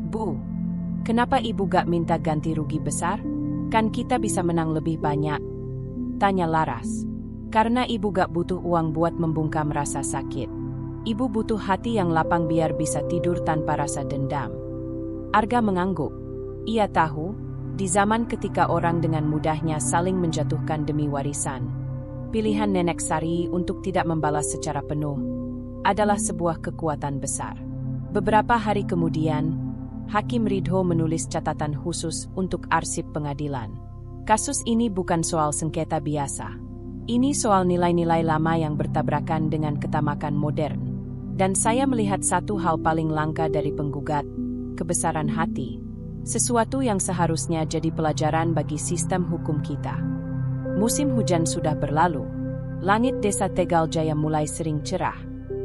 Bu, kenapa ibu gak minta ganti rugi besar? Kan kita bisa menang lebih banyak. Tanya Laras. Karena ibu gak butuh uang buat membungkam rasa sakit. Ibu butuh hati yang lapang biar bisa tidur tanpa rasa dendam. Arga mengangguk. Ia tahu, di zaman ketika orang dengan mudahnya saling menjatuhkan demi warisan, pilihan Nenek Sari untuk tidak membalas secara penuh adalah sebuah kekuatan besar. Beberapa hari kemudian, Hakim Ridho menulis catatan khusus untuk arsip pengadilan. Kasus ini bukan soal sengketa biasa. Ini soal nilai-nilai lama yang bertabrakan dengan ketamakan modern. Dan saya melihat satu hal paling langka dari penggugat, kebesaran hati. Sesuatu yang seharusnya jadi pelajaran bagi sistem hukum kita. Musim hujan sudah berlalu. Langit desa Tegal Jaya mulai sering cerah.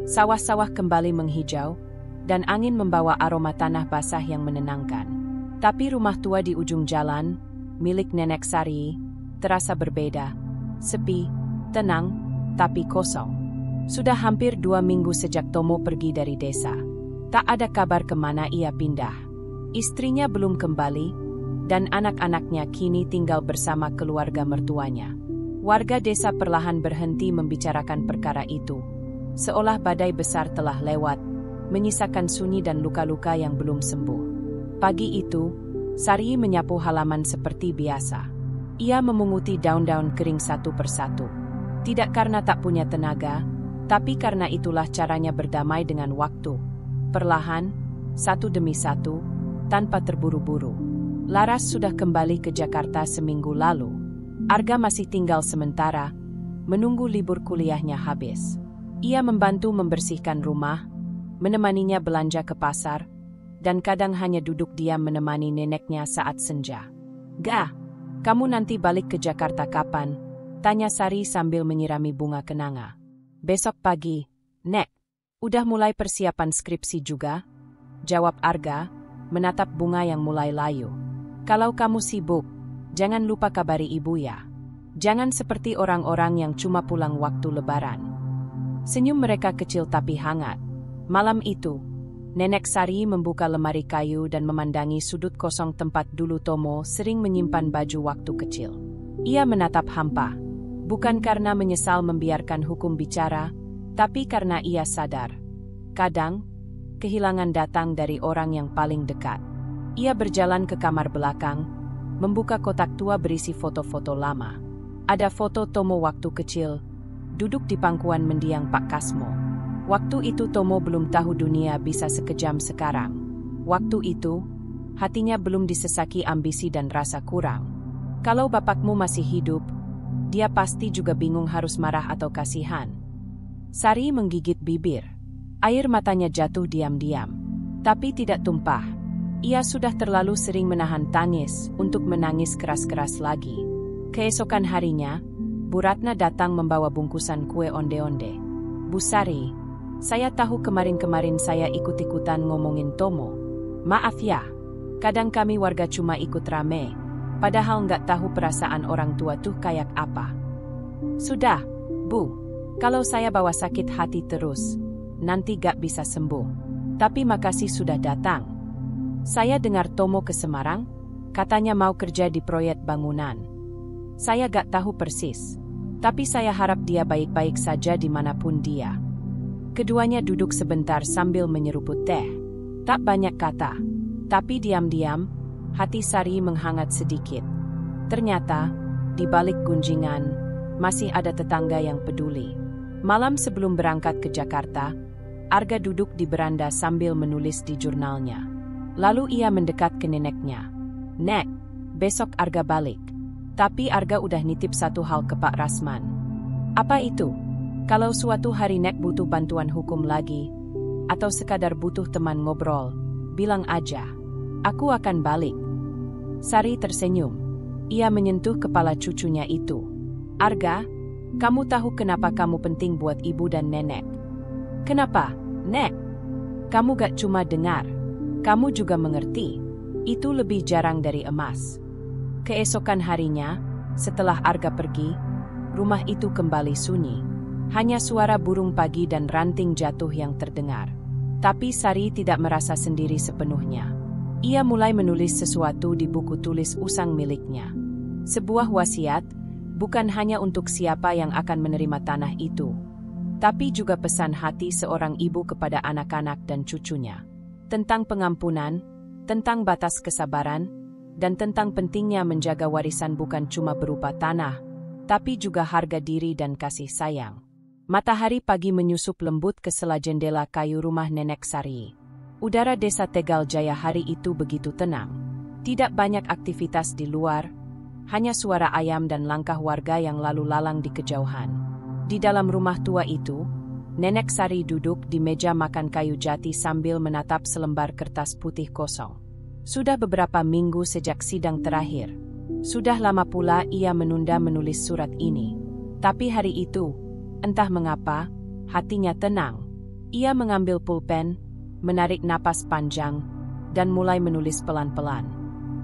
Sawah-sawah kembali menghijau, dan angin membawa aroma tanah basah yang menenangkan. Tapi rumah tua di ujung jalan, milik Nenek Sari, terasa berbeda. Sepi, tenang, tapi kosong. Sudah hampir 2 minggu sejak Tomo pergi dari desa. Tak ada kabar kemana ia pindah. Istrinya belum kembali, dan anak-anaknya kini tinggal bersama keluarga mertuanya. Warga desa perlahan berhenti membicarakan perkara itu. Seolah badai besar telah lewat, menyisakan sunyi dan luka-luka yang belum sembuh. Pagi itu, Sari menyapu halaman seperti biasa. Ia memunguti daun-daun kering satu persatu. Tidak karena tak punya tenaga, tapi karena itulah caranya berdamai dengan waktu. Perlahan, satu demi satu, tanpa terburu-buru. Laras sudah kembali ke Jakarta seminggu lalu. Arga masih tinggal sementara, menunggu libur kuliahnya habis. Ia membantu membersihkan rumah, menemaninya belanja ke pasar, dan kadang hanya duduk diam menemani neneknya saat senja. "Gah, kamu nanti balik ke Jakarta kapan?" tanya Sari sambil menyirami bunga kenanga. "Besok pagi, Nek. Udah mulai persiapan skripsi juga?" jawab Arga, menatap bunga yang mulai layu. "Kalau kamu sibuk, jangan lupa kabari ibu ya. Jangan seperti orang-orang yang cuma pulang waktu lebaran." Senyum mereka kecil tapi hangat. Malam itu, Nenek Sari membuka lemari kayu dan memandangi sudut kosong tempat dulu Tomo sering menyimpan baju waktu kecil. Ia menatap hampa. Bukan karena menyesal membiarkan hukum bicara, tapi karena ia sadar. Kadang, kehilangan datang dari orang yang paling dekat. Ia berjalan ke kamar belakang, membuka kotak tua berisi foto-foto lama. Ada foto Tomo waktu kecil, duduk di pangkuan mendiang Pak Kasmo. Waktu itu Tomo belum tahu dunia bisa sekejam sekarang. Waktu itu, hatinya belum disesaki ambisi dan rasa kurang. Kalau bapakmu masih hidup, dia pasti juga bingung harus marah atau kasihan. Sari menggigit bibir. Air matanya jatuh diam-diam. Tapi tidak tumpah. Ia sudah terlalu sering menahan tangis untuk menangis keras-keras lagi. Keesokan harinya, Bu Ratna datang membawa bungkusan kue onde-onde. "Bu Sari, saya tahu kemarin-kemarin saya ikut-ikutan ngomongin Tomo. Maaf ya, kadang kami warga cuma ikut rame. Padahal nggak tahu perasaan orang tua tuh kayak apa." "Sudah, Bu. Kalau saya bawa sakit hati terus, nanti gak bisa sembuh. Tapi makasih sudah datang. Saya dengar Tomo ke Semarang, katanya mau kerja di proyek bangunan. Saya gak tahu persis, tapi saya harap dia baik-baik saja dimanapun dia." Keduanya duduk sebentar sambil menyeruput teh. Tak banyak kata, tapi diam-diam, hati Sari menghangat sedikit. Ternyata, di balik gunjingan, masih ada tetangga yang peduli. Malam sebelum berangkat ke Jakarta, Arga duduk di beranda sambil menulis di jurnalnya. Lalu ia mendekat ke neneknya. "Nek, besok Arga balik." Tapi Arga udah nitip satu hal ke Pak Rasman. "Apa itu?" "Kalau suatu hari Nek butuh bantuan hukum lagi, atau sekadar butuh teman ngobrol, bilang aja. Aku akan balik." Sari tersenyum. Ia menyentuh kepala cucunya itu. "Arga, kamu tahu kenapa kamu penting buat ibu dan nenek?" "Kenapa, Nek?" Kamu gak cuma dengar, kamu juga mengerti. Itu lebih jarang dari emas. Keesokan harinya, setelah Arga pergi, rumah itu kembali sunyi. Hanya suara burung pagi dan ranting jatuh yang terdengar. Tapi Sari tidak merasa sendiri sepenuhnya. Ia mulai menulis sesuatu di buku tulis usang miliknya. Sebuah wasiat, bukan hanya untuk siapa yang akan menerima tanah itu, tapi juga pesan hati seorang ibu kepada anak-anak dan cucunya. Tentang pengampunan, tentang batas kesabaran, dan tentang pentingnya menjaga warisan bukan cuma berupa tanah, tapi juga harga diri dan kasih sayang. Matahari pagi menyusup lembut ke sela jendela kayu rumah Nenek Sari. Udara desa Tegal Jaya hari itu begitu tenang. Tidak banyak aktivitas di luar, hanya suara ayam dan langkah warga yang lalu lalang di kejauhan. Di dalam rumah tua itu, Nenek Sari duduk di meja makan kayu jati sambil menatap selembar kertas putih kosong. Sudah beberapa minggu sejak sidang terakhir. Sudah lama pula ia menunda menulis surat ini. Tapi hari itu, entah mengapa, hatinya tenang. Ia mengambil pulpen, menarik napas panjang, dan mulai menulis pelan-pelan.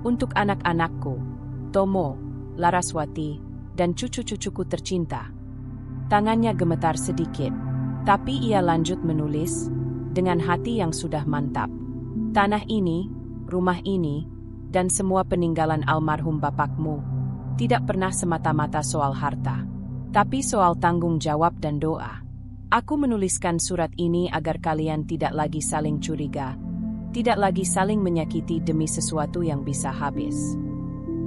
Untuk anak-anakku, Tomo, Laraswati, dan cucu-cucuku tercinta. Tangannya gemetar sedikit, tapi ia lanjut menulis dengan hati yang sudah mantap. Tanah ini, rumah ini, dan semua peninggalan almarhum bapakmu tidak pernah semata-mata soal harta, tapi soal tanggung jawab dan doa. Aku menuliskan surat ini agar kalian tidak lagi saling curiga, tidak lagi saling menyakiti demi sesuatu yang bisa habis.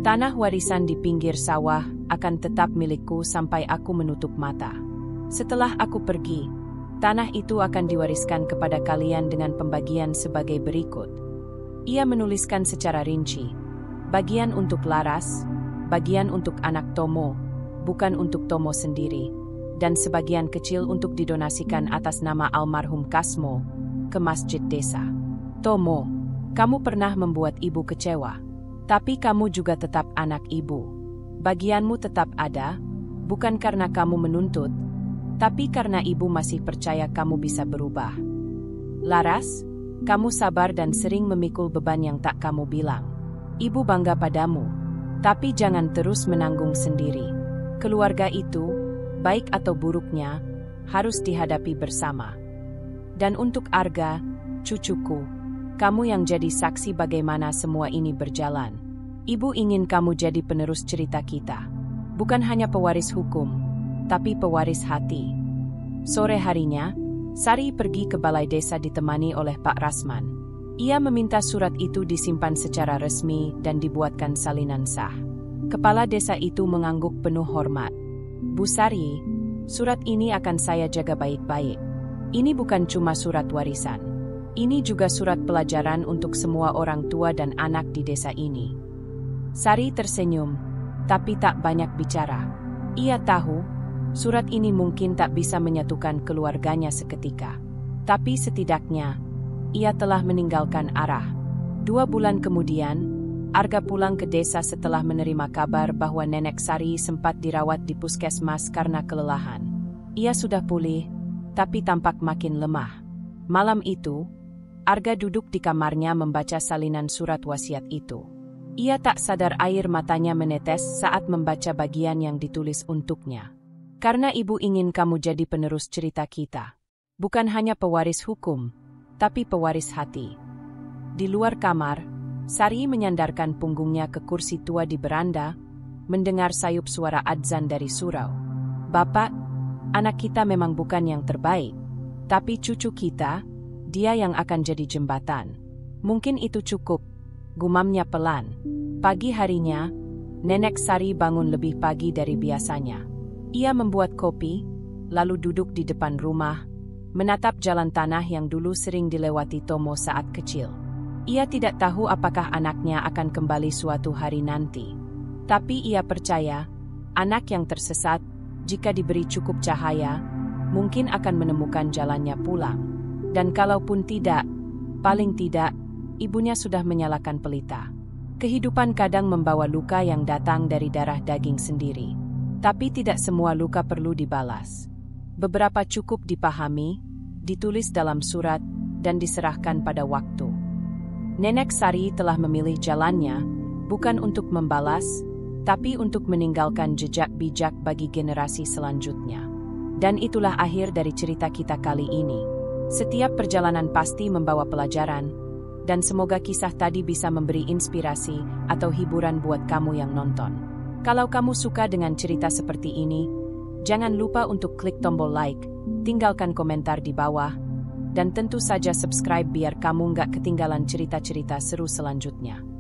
Tanah warisan di pinggir sawah akan tetap milikku sampai aku menutup mata. Setelah aku pergi, tanah itu akan diwariskan kepada kalian dengan pembagian sebagai berikut. Ia menuliskan secara rinci, bagian untuk Laras, bagian untuk anak Tomo, bukan untuk Tomo sendiri, dan sebagian kecil untuk didonasikan atas nama almarhum Kasmo ke masjid desa. Tomo, kamu pernah membuat ibu kecewa. Tapi kamu juga tetap anak ibu. Bagianmu tetap ada, bukan karena kamu menuntut, tapi karena ibu masih percaya kamu bisa berubah. Laras, kamu sabar dan sering memikul beban yang tak kamu bilang. Ibu bangga padamu, tapi jangan terus menanggung sendiri. Keluarga itu, baik atau buruknya, harus dihadapi bersama. Dan untuk Arga, cucuku, kamu yang jadi saksi bagaimana semua ini berjalan. Ibu ingin kamu jadi penerus cerita kita. Bukan hanya pewaris hukum, tapi pewaris hati. Sore harinya, Sari pergi ke balai desa ditemani oleh Pak Rasman. Ia meminta surat itu disimpan secara resmi dan dibuatkan salinan sah. Kepala desa itu mengangguk penuh hormat. Bu Sari, surat ini akan saya jaga baik-baik. Ini bukan cuma surat warisan. Ini juga surat pelajaran untuk semua orang tua dan anak di desa ini. Sari tersenyum, tapi tak banyak bicara. Ia tahu, surat ini mungkin tak bisa menyatukan keluarganya seketika. Tapi setidaknya, ia telah meninggalkan arah. 2 bulan kemudian, Arga pulang ke desa setelah menerima kabar bahwa Nenek Sari sempat dirawat di puskesmas karena kelelahan. Ia sudah pulih, tapi tampak makin lemah. Malam itu, Arga duduk di kamarnya membaca salinan surat wasiat itu. Ia tak sadar air matanya menetes saat membaca bagian yang ditulis untuknya. Karena ibu ingin kamu jadi penerus cerita kita. Bukan hanya pewaris hukum, tapi pewaris hati. Di luar kamar, Sari menyandarkan punggungnya ke kursi tua di beranda, mendengar sayup suara adzan dari surau. Bapak, anak kita memang bukan yang terbaik, tapi cucu kita, dia yang akan jadi jembatan. Mungkin itu cukup, gumamnya pelan. Pagi harinya, Nenek Sari bangun lebih pagi dari biasanya. Ia membuat kopi, lalu duduk di depan rumah, menatap jalan tanah yang dulu sering dilewati Tomo saat kecil. Ia tidak tahu apakah anaknya akan kembali suatu hari nanti. Tapi ia percaya, anak yang tersesat, jika diberi cukup cahaya, mungkin akan menemukan jalannya pulang. Dan kalaupun tidak, paling tidak, ibunya sudah menyalakan pelita. Kehidupan kadang membawa luka yang datang dari darah daging sendiri. Tapi tidak semua luka perlu dibalas. Beberapa cukup dipahami, ditulis dalam surat, dan diserahkan pada waktu. Nenek Sari telah memilih jalannya, bukan untuk membalas, tapi untuk meninggalkan jejak bijak bagi generasi selanjutnya. Dan itulah akhir dari cerita kita kali ini. Setiap perjalanan pasti membawa pelajaran, dan semoga kisah tadi bisa memberi inspirasi atau hiburan buat kamu yang nonton. Kalau kamu suka dengan cerita seperti ini, jangan lupa untuk klik tombol like, tinggalkan komentar di bawah, dan tentu saja subscribe biar kamu nggak ketinggalan cerita-cerita seru selanjutnya.